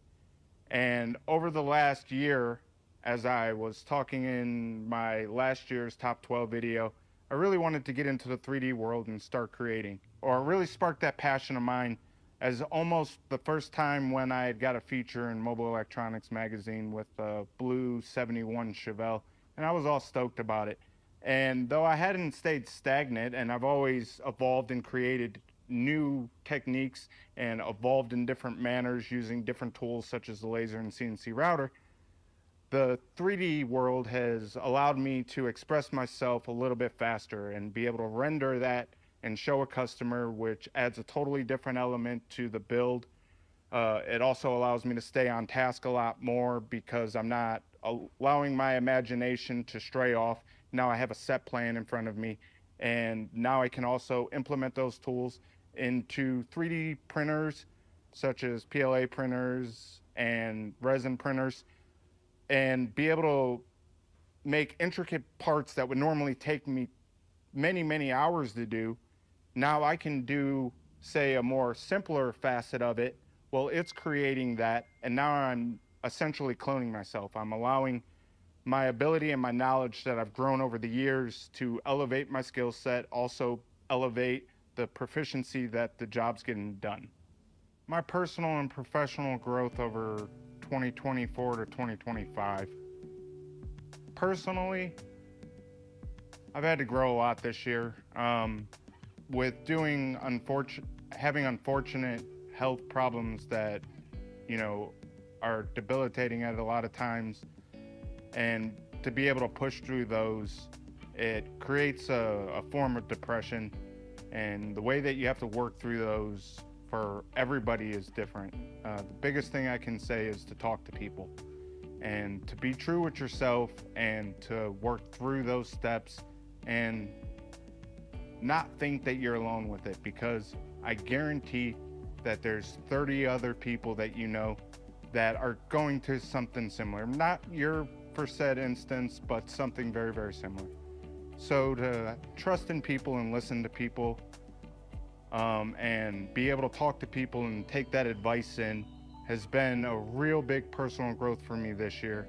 And over the last year, as I was talking in my last year's top 12 video, I really wanted to get into the 3D world and start creating, or really spark that passion of mine as almost the first time when I had got a feature in Mobile Electronics magazine with a blue 71 Chevelle, and I was all stoked about it. And though I hadn't stayed stagnant, and I've always evolved and created new techniques and evolved in different manners using different tools such as the laser and CNC router, the 3D world has allowed me to express myself a little bit faster and be able to render that and show a customer, which adds a totally different element to the build. It also allows me to stay on task a lot more because I'm not allowing my imagination to stray off. Now I have a set plan in front of me, and now I can also implement those tools into 3D printers such as PLA printers and resin printers, and be able to make intricate parts that would normally take me many, many hours to do. Now I can do, say, a more simpler facet of it. Well, it's creating that, and now I'm essentially cloning myself. I'm allowing my ability and my knowledge that I've grown over the years to elevate my skill set, also elevate the proficiency that the job's getting done. My personal and professional growth over 2024 to 2025. Personally, I've had to grow a lot this year. With having unfortunate health problems that, are debilitating at a lot of times, and to be able to push through those, it creates a form of depression, and the way that you have to work through those for everybody is different. The biggest thing I can say is to talk to people and to be true with yourself and to work through those steps and not think that you're alone with it, because I guarantee that there's 30 other people that you know that are going to something similar. Not your per se instance, but something very, very similar. So to trust in people and listen to people, and be able to talk to people and take that advice in has been a real big personal growth for me this year.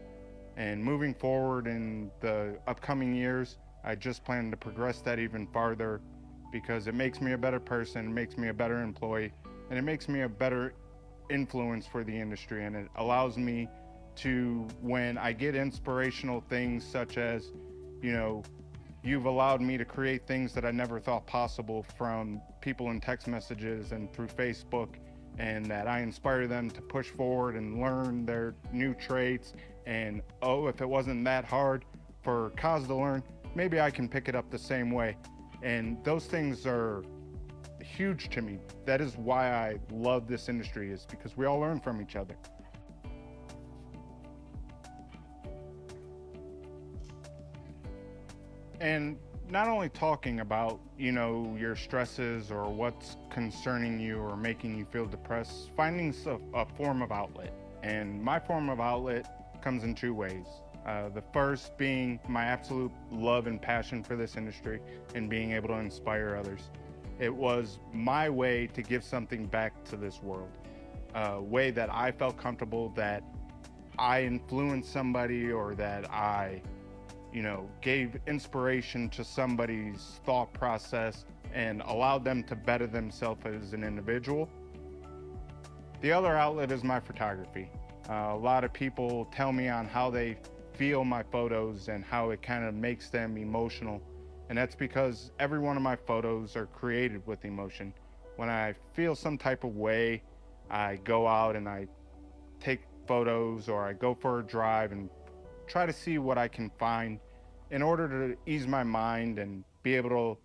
And moving forward in the upcoming years, I just plan to progress that even farther, because it makes me a better person, it makes me a better employee, and it makes me a better influence for the industry. And it allows me to, when I get inspirational things such as, you've allowed me to create things that I never thought possible from people in text messages and through Facebook, and that I inspire them to push forward and learn their new traits. And if it wasn't that hard for Kaz to learn, maybe I can pick it up the same way. And those things are huge to me. That is why I love this industry, is because we all learn from each other. And not only talking about, your stresses or what's concerning you or making you feel depressed, finding a form of outlet. And my form of outlet comes in two ways. The first being my absolute love and passion for this industry and being able to inspire others. It was my way to give something back to this world, a way that I felt comfortable that I influenced somebody, or that I gave inspiration to somebody's thought process and allowed them to better themselves as an individual. The other outlet is my photography. A lot of people tell me on how they feel my photos and how it kind of makes them emotional. And that's because every one of my photos are created with emotion. When I feel some type of way, I go out and I take photos or I go for a drive and try to see what I can find in order to ease my mind and be able to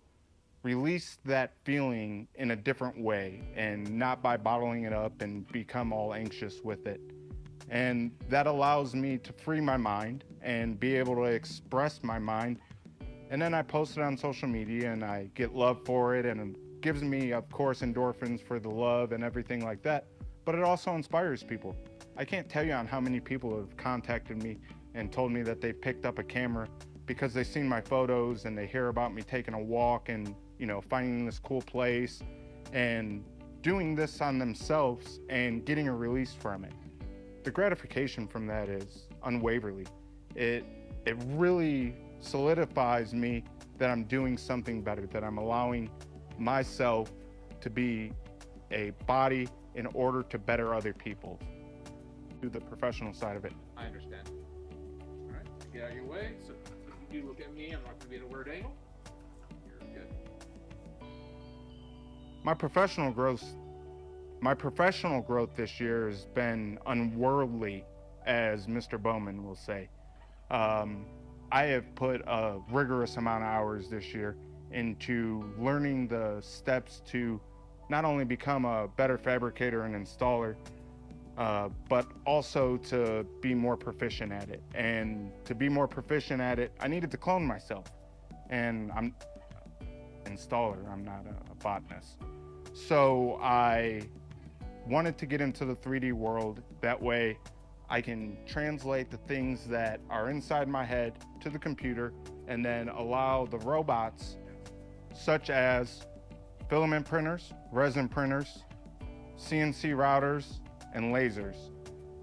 release that feeling in a different way and not by bottling it up and become all anxious with it. And that allows me to free my mind and be able to express my mind. And then I post it on social media and I get love for it, and it gives me, of course, endorphins for the love and everything like that. But it also inspires people. I can't tell you on how many people have contacted me and told me that they picked up a camera because they've seen my photos and they hear about me taking a walk and, finding this cool place and doing this on themselves and getting a release from it. The gratification from that is unwaverly. It really solidifies me that I'm doing something better, that I'm allowing myself to be a body in order to better other people. Do the professional side of it. I understand. All right, get out of your way. So if you do look at me, I'm not going to be at a weird angle. You're good. My professional growth this year has been unworldly, as Mr. Bowman will say. I have put a rigorous amount of hours this year into learning the steps to not only become a better fabricator and installer, but also to be more proficient at it. And to be more proficient at it, I needed to clone myself. And I'm an installer, I'm not a botanist. So I wanted to get into the 3D world. That way I can translate the things that are inside my head to the computer and then allow the robots, such as filament printers, resin printers, CNC routers, and lasers.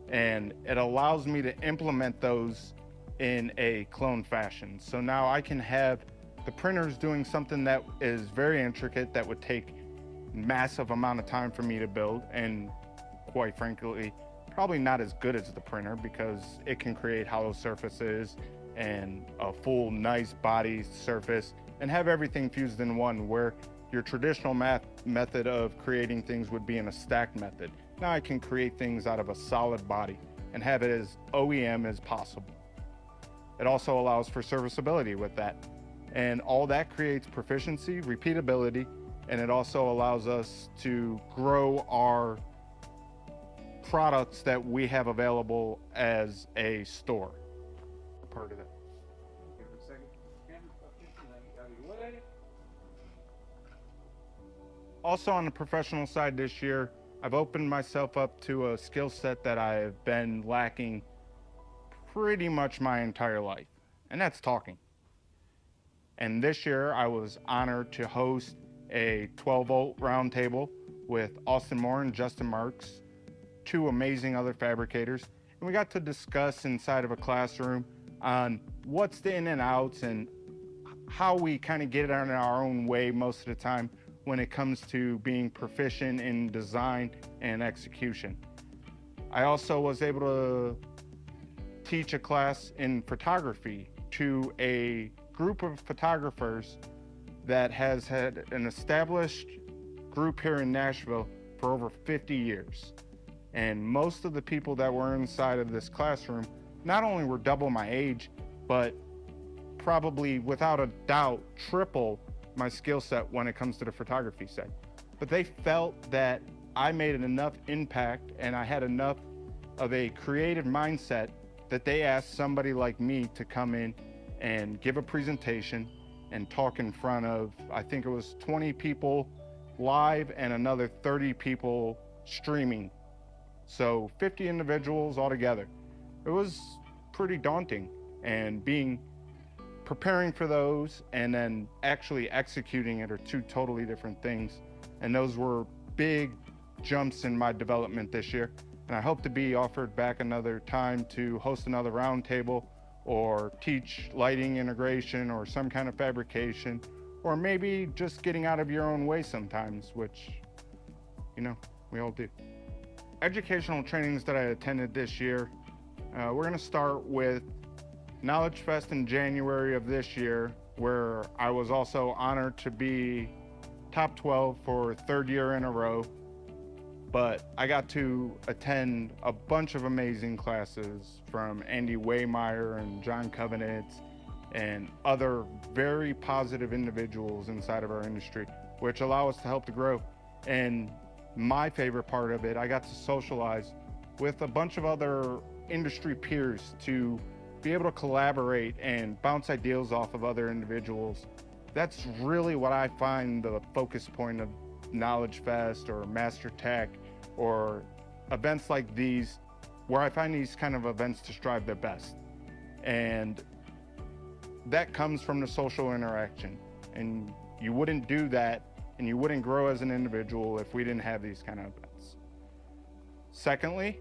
And it allows me to implement those in a clone fashion. So now I can have the printers doing something that is very intricate that would take massive amount of time for me to build, and quite frankly, probably not as good as the printer because it can create hollow surfaces and a full nice body surface and have everything fused in one, where your traditional method of creating things would be in a stacked method. Now I can create things out of a solid body and have it as OEM as possible. It also allows for serviceability with that. And all that creates proficiency, repeatability, and it also allows us to grow our products that we have available as a store. Part of that. Give it a second. Out of your way. Also on the professional side this year, I've opened myself up to a skill set that I have been lacking pretty much my entire life, and that's talking. And this year I was honored to host a 12-volt roundtable with Austin Moore and Justin Marks, two amazing other fabricators. And we got to discuss inside of a classroom on what's the in and outs and how we kind of get it on our own way most of the time when it comes to being proficient in design and execution. I also was able to teach a class in photography to a group of photographers that has had an established group here in Nashville for over 50 years. And most of the people that were inside of this classroom not only were double my age, but probably without a doubt triple my skill set when it comes to the photography side. But they felt that I made enough impact and I had enough of a creative mindset that they asked somebody like me to come in and give a presentation and talk in front of, I think it was 20 people live and another 30 people streaming. So 50 individuals altogether. It was pretty daunting, and preparing for those and then actually executing it are two totally different things. And those were big jumps in my development this year. And I hope to be offered back another time to host another roundtable or teach lighting integration or some kind of fabrication, or maybe just getting out of your own way sometimes, which, we all do. Educational trainings that I attended this year, we're gonna start with Knowledge Fest in January of this year, where I was also honored to be top 12 for third year in a row. but I got to attend a bunch of amazing classes from Andy Waymeyer and John Covenant and other very positive individuals inside of our industry, which allow us to help to grow. And my favorite part of it, I got to socialize with a bunch of other industry peers to be able to collaborate and bounce ideas off of other individuals. That's really what I find the focus point of Knowledge Fest or Master Tech or events like these, where I find these kind of events to strive their best. And that comes from the social interaction. And you wouldn't do that and you wouldn't grow as an individual if we didn't have these kind of events. Secondly,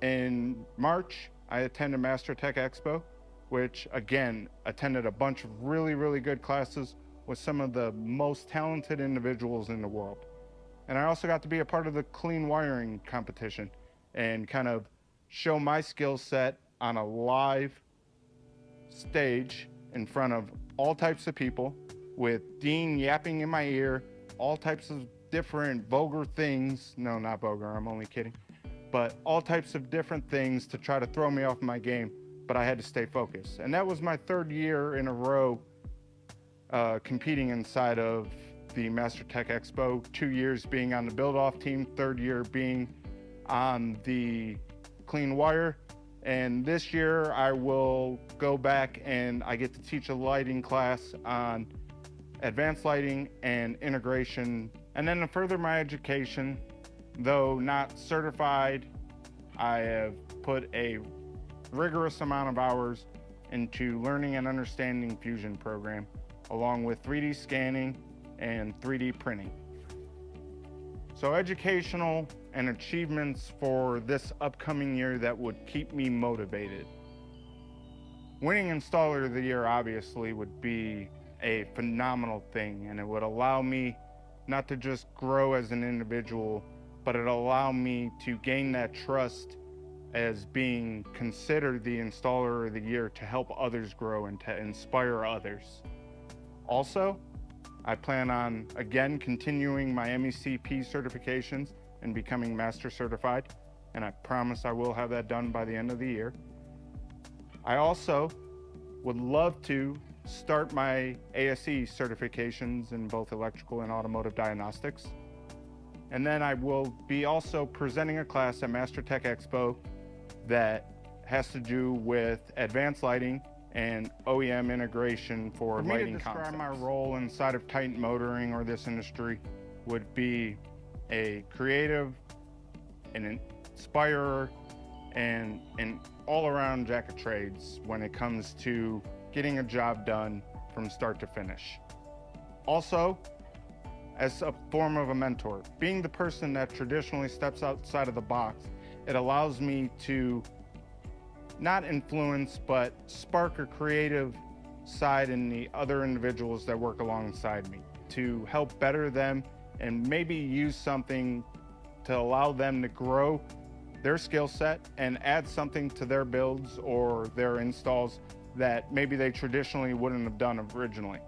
in March, I attended Master Tech Expo, which again, attended a bunch of really, really good classes with some of the most talented individuals in the world. And I also got to be a part of the clean wiring competition and kind of show my skill set on a live stage in front of all types of people with Dean yapping in my ear, all types of different vulgar things. No, not vulgar, I'm only kidding. But all types of different things to try to throw me off my game, but I had to stay focused. And that was my third year in a row competing inside of the Master Tech Expo, 2 years being on the build-off team, third year being on the clean wire. And this year I will go back and I get to teach a lighting class on advanced lighting and integration. And then to further my education, though not certified, I have put a rigorous amount of hours into learning and understanding Fusion program, along with 3D scanning and 3D printing. So educational and achievements for this upcoming year that would keep me motivated. Winning Installer of the Year obviously would be a phenomenal thing, and it would allow me not to just grow as an individual, but it allow me to gain that trust as being considered the Installer of the Year to help others grow and to inspire others. Also, I plan on, again, continuing my MECP certifications and becoming Master Certified, and I promise I will have that done by the end of the year. I also would love to start my ASE certifications in both electrical and automotive diagnostics. And then I will be also presenting a class at Master Tech Expo that has to do with advanced lighting and OEM integration for lighting concepts. To describe my role inside of Titan Motoring or this industry would be a creative, an inspirer, and an all-around jack of trades when it comes to getting a job done from start to finish. Also, as a form of a mentor, being the person that traditionally steps outside of the box, it allows me to not influence, but spark a creative side in the other individuals that work alongside me to help better them and maybe use something to allow them to grow their skill set and add something to their builds or their installs that maybe they traditionally wouldn't have done originally.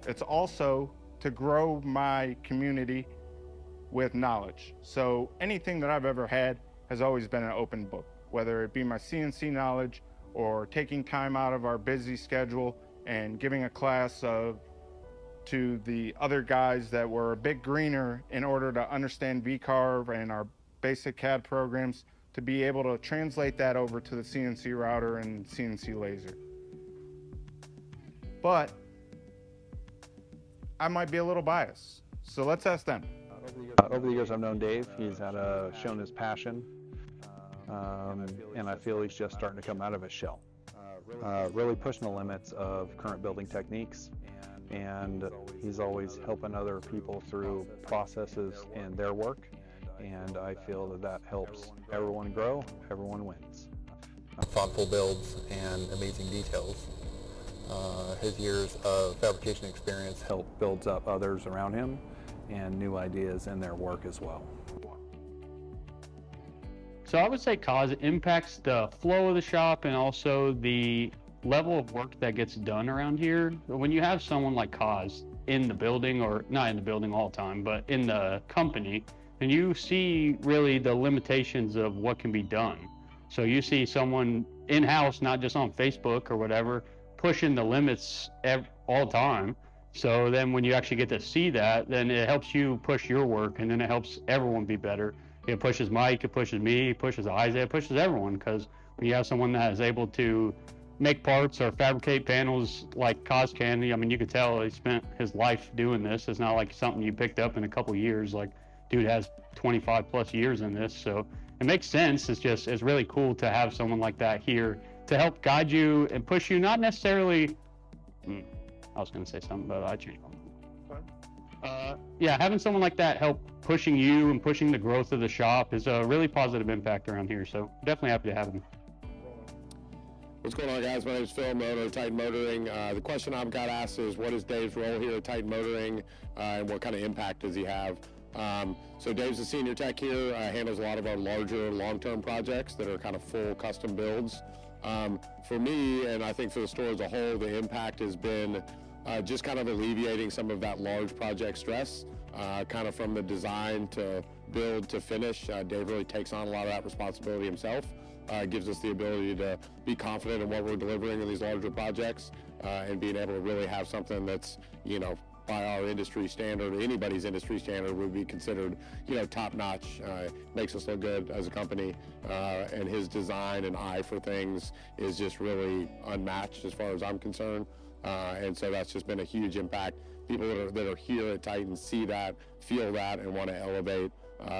It's also to grow my community with knowledge. So anything that I've ever had has always been an open book, whether it be my CNC knowledge or taking time out of our busy schedule and giving a class to the other guys that were a bit greener in order to understand VCarve and our basic CAD programs, to be able to translate that over to the CNC router and CNC laser. But I might be a little biased, so let's ask them. Over the years I've known Dave, he's shown his passion, and I feel he's just starting to come out of his shell. Really pushing the limits of current building techniques, and he's always helping other people through processes in their work, and I feel that helps everyone grow, everyone wins. Thoughtful builds and amazing details. His years of fabrication experience help builds up others around him and new ideas in their work as well. So I would say Kaz impacts the flow of the shop and also the level of work that gets done around here. When you have someone like Kaz in the building, or not in the building all the time, but in the company, and you see really the limitations of what can be done. So you see someone in-house, not just on Facebook or whatever, pushing the limits all the time. So then when you actually get to see that, then it helps you push your work, and then it helps everyone be better. It pushes Mike, it pushes me, it pushes Isaiah, it pushes everyone, because when you have someone that is able to make parts or fabricate panels like Cos Candy, I mean, you could tell he spent his life doing this. It's not like something you picked up in a couple years. Like, dude has 25 plus years in this, so it makes sense. It's really cool to have someone like that here to help guide you and push you, not necessarily, I was going to say something, but I changed my mind. Yeah, having someone like that help pushing you and pushing the growth of the shop is a really positive impact around here, so definitely happy to have him. What's going on, guys? My name is Phil, owner of Titan Motoring. The question I've got asked is, what is Dave's role here at Titan Motoring, and what kind of impact does he have? So Dave's the senior tech here, handles a lot of our larger long-term projects that are kind of full custom builds. For me, and I think for the store as a whole, the impact has been just kind of alleviating some of that large project stress, kind of from the design to build to finish. Dave really takes on a lot of that responsibility himself. Gives us the ability to be confident in what we're delivering in these larger projects, and being able to really have something that's, you know, by our industry standard, anybody's industry standard, would be considered, you know, top notch. Makes us look good as a company, and his design and eye for things is just really unmatched as far as I'm concerned. And so that's just been a huge impact. People that are here at Titan see that, feel that, and want to elevate,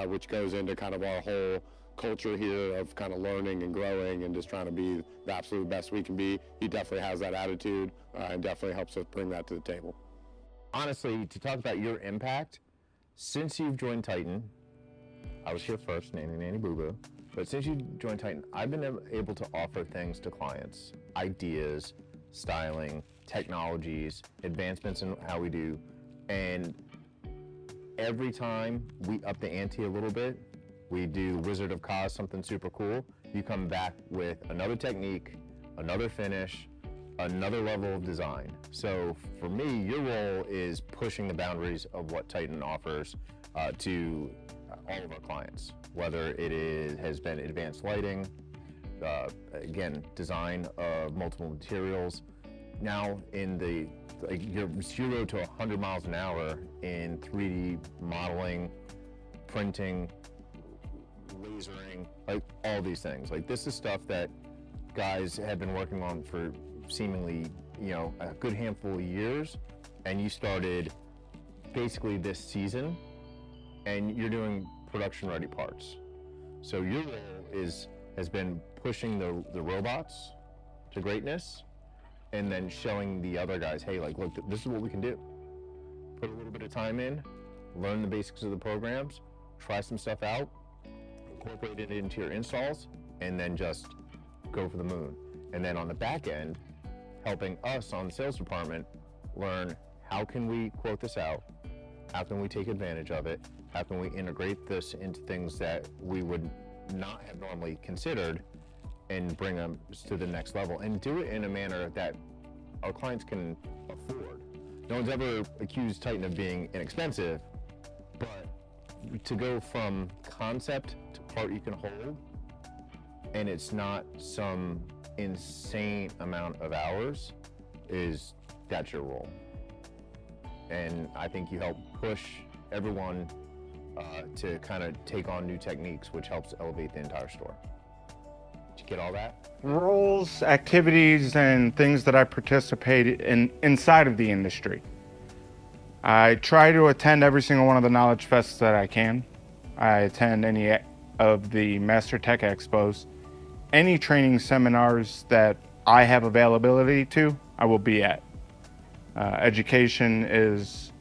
which goes into kind of our whole culture here of kind of learning and growing and just trying to be the absolute best we can be. He definitely has that attitude, and definitely helps us bring that to the table. Honestly, to talk about your impact, since you've joined Titan, I was here first, nanny boo boo, but since you joined Titan, I've been able to offer things to clients, ideas, styling, technologies, advancements in how we do, and every time we up the ante a little bit, we do Wizard of Cos, something super cool, you come back with another technique, another finish, another level of design. So for me, your role is pushing the boundaries of what Titan offers to all of our clients, whether it has been advanced lighting, again, design of multiple materials. Now in the, you're 0 to 100 miles an hour in 3D modeling, printing, lasering, like all these things. Like, this is stuff that guys have been working on for seemingly, you know, a good handful of years, and you started basically this season, and you're doing production ready parts. So your role has been pushing the robots to greatness, and then showing the other guys, hey, like, look, this is what we can do. Put a little bit of time in, learn the basics of the programs, try some stuff out, incorporate it into your installs, and then just go for the moon. And then on the back end, helping us on the sales department learn, how can we quote this out? How can we take advantage of it? How can we integrate this into things that we would not have normally considered, and bring them to the next level, and do it in a manner that our clients can afford. No one's ever accused Titan of being inexpensive, but to go from concept to part you can hold, and it's not some insane amount of hours, that's your role. And I think you help push everyone to kind of take on new techniques, which helps elevate the entire store. Did you get all that? Roles, activities, and things that I participate in inside of the industry. I try to attend every single one of the Knowledge Fests that I can. I attend any of the Master Tech Expos. Any training seminars that I have availability to, I will be at. Education is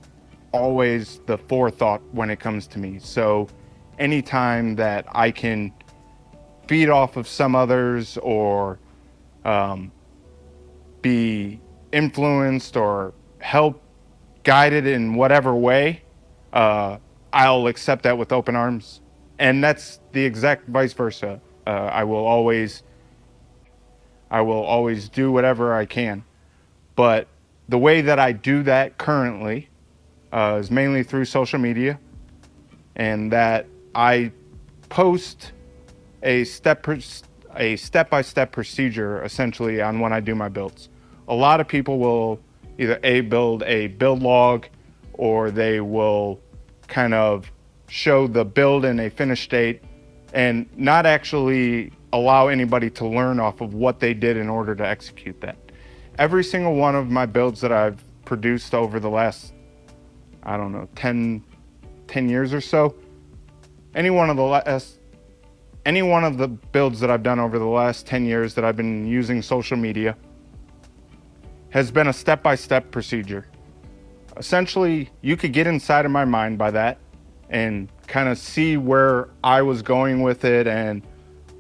always the forethought when it comes to me. So anytime that I can feed off of some others, or be influenced or help guided in whatever way, I'll accept that with open arms. And that's the exact vice versa. I will always do whatever I can. But the way that I do that currently is mainly through social media, and that I post a step-by-step procedure essentially on when I do my builds. A lot of people will either build a build log, or they will kind of show the build in a finished state and not actually allow anybody to learn off of what they did in order to execute that. Every single one of my builds that I've produced over the last, I don't know, 10 years or so, any one of the builds that I've done over the last 10 years that I've been using social media has been a step-by-step procedure. Essentially, you could get inside of my mind by that and kind of see where I was going with it and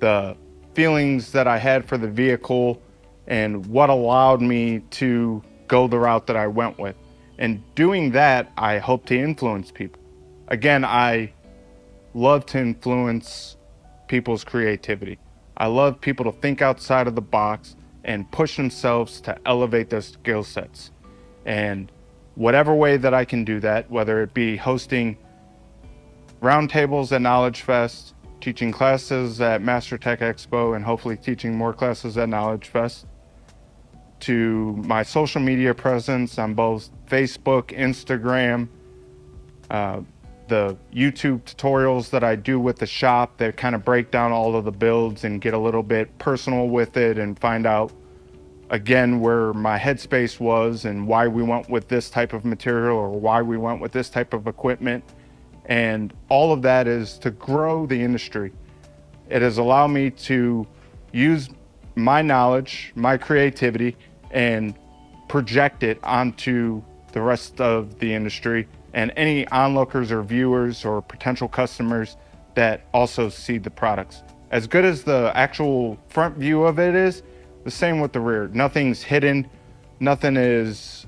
the feelings that I had for the vehicle and what allowed me to go the route that I went with. And doing that, I hope to influence people. Again, I love to influence people's creativity. I love people to think outside of the box and push themselves to elevate their skill sets. And whatever way that I can do that, whether it be hosting roundtables at Knowledge Fest, teaching classes at Master Tech Expo, and hopefully teaching more classes at Knowledge Fest, to my social media presence on both Facebook, Instagram, the YouTube tutorials that I do with the shop that kind of break down all of the builds and get a little bit personal with it and find out again where my headspace was and why we went with this type of material or why we went with this type of equipment. And all of that is to grow the industry. It has allowed me to use my knowledge, my creativity, and project it onto the rest of the industry and any onlookers or viewers or potential customers that also see the products. As good as the actual front view of it is, the same with the rear. Nothing's hidden, nothing is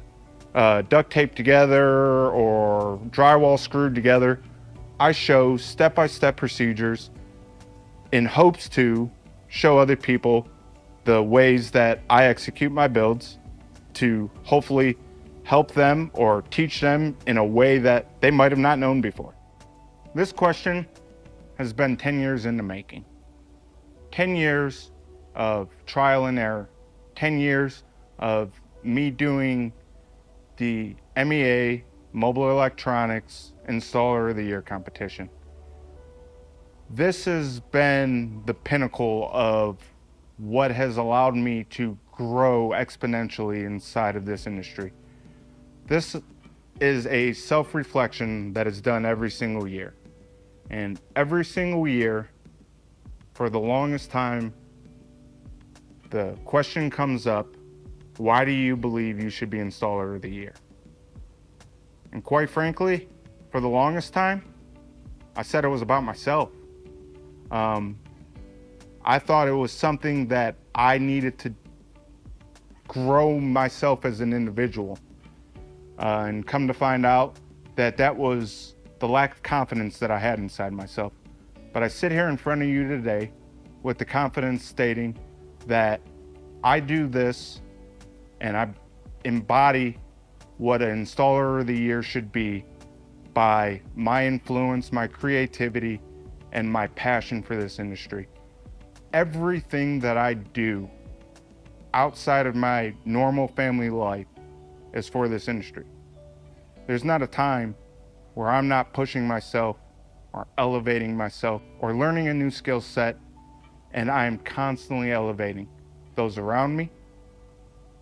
duct taped together or drywall screwed together. I show step-by-step procedures in hopes to show other people the ways that I execute my builds to hopefully help them or teach them in a way that they might have not known before. This question has been 10 years in the making. 10 years of trial and error. 10 years of me doing the MEA Mobile Electronics Installer of the Year competition. This has been the pinnacle of what has allowed me to grow exponentially inside of this industry. This is a self-reflection that is done every single year. And every single year, for the longest time, the question comes up, why do you believe you should be Installer of the Year? And quite frankly, for the longest time, I said it was about myself. I thought it was something that I needed to grow myself as an individual. And come to find out that that was the lack of confidence that I had inside myself. But I sit here in front of you today with the confidence stating that I do this and I embody what an Installer of the Year should be by my influence, my creativity, and my passion for this industry. Everything that I do outside of my normal family life is for this industry. There's not a time where I'm not pushing myself or elevating myself or learning a new skill set, and I am constantly elevating those around me,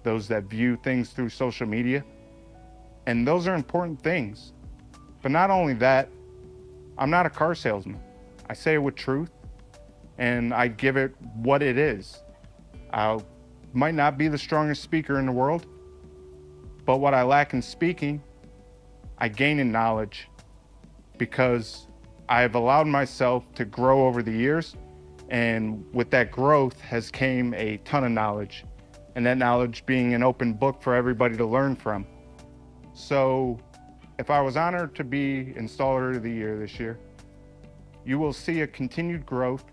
those that view things through social media, and those are important things. But not only that, I'm not a car salesman. I say it with truth, and I give it what it is. I might not be the strongest speaker in the world, but what I lack in speaking, I gain in knowledge because I've allowed myself to grow over the years, and with that growth has came a ton of knowledge, and that knowledge being an open book for everybody to learn from. So if I was honored to be Installer of the Year this year, you will see a continued growth.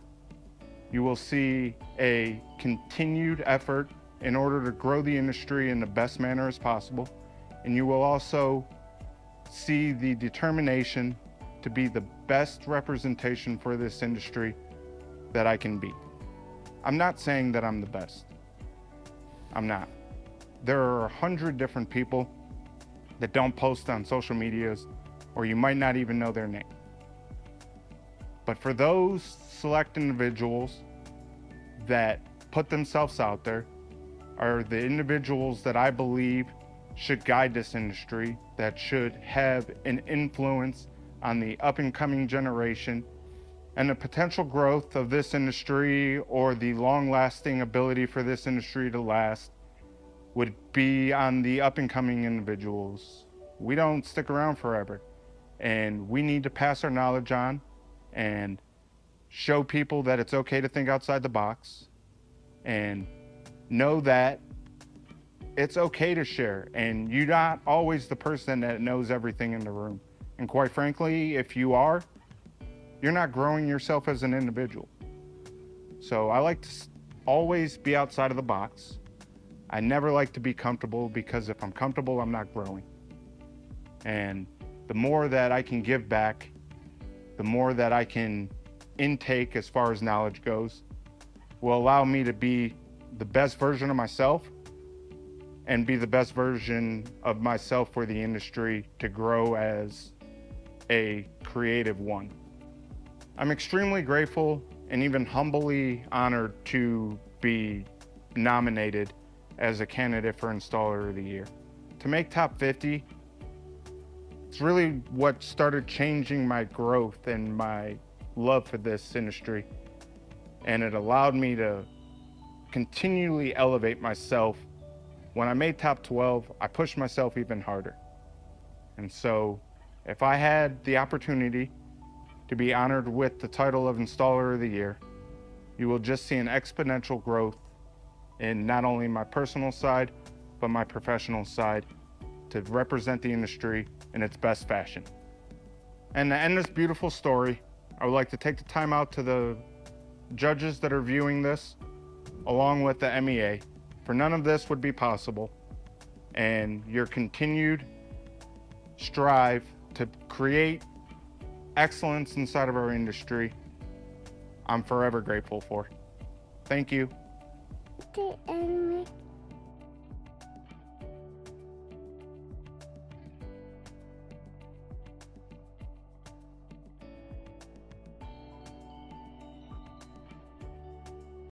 You will see a continued effort in order to grow the industry in the best manner as possible. And you will also see the determination to be the best representation for this industry that I can be. I'm not saying that I'm the best. I'm not. There are 100 different people that don't post on social medias, or you might not even know their name. But for those select individuals that put themselves out there are the individuals that I believe should guide this industry, that should have an influence on the up and coming generation and the potential growth of this industry, or the long lasting ability for this industry to last, would be on the up and coming individuals. We don't stick around forever, and we need to pass our knowledge on and show people that it's okay to think outside the box and know that it's okay to share, and you're not always the person that knows everything in the room. And quite frankly, if you are, you're not growing yourself as an individual. So I like to always be outside of the box. I never like to be comfortable, because if I'm comfortable, I'm not growing. And the more that I can give back, the more that I can intake as far as knowledge goes, will allow me to be the best version of myself and be the best version of myself for the industry to grow as a creative one. I'm extremely grateful and even humbly honored to be nominated as a candidate for Installer of the Year. To make top 50, it's really what started changing my growth and my love for this industry. And it allowed me to continually elevate myself. When I made top 12, I pushed myself even harder. And so if I had the opportunity to be honored with the title of Installer of the Year, you will just see an exponential growth in not only my personal side, but my professional side, to represent the industry in its best fashion. And to end this beautiful story, I would like to take the time out to the judges that are viewing this, along with the MEA, for none of this would be possible. And your continued strive to create excellence inside of our industry, I'm forever grateful for. Thank you. Okay, and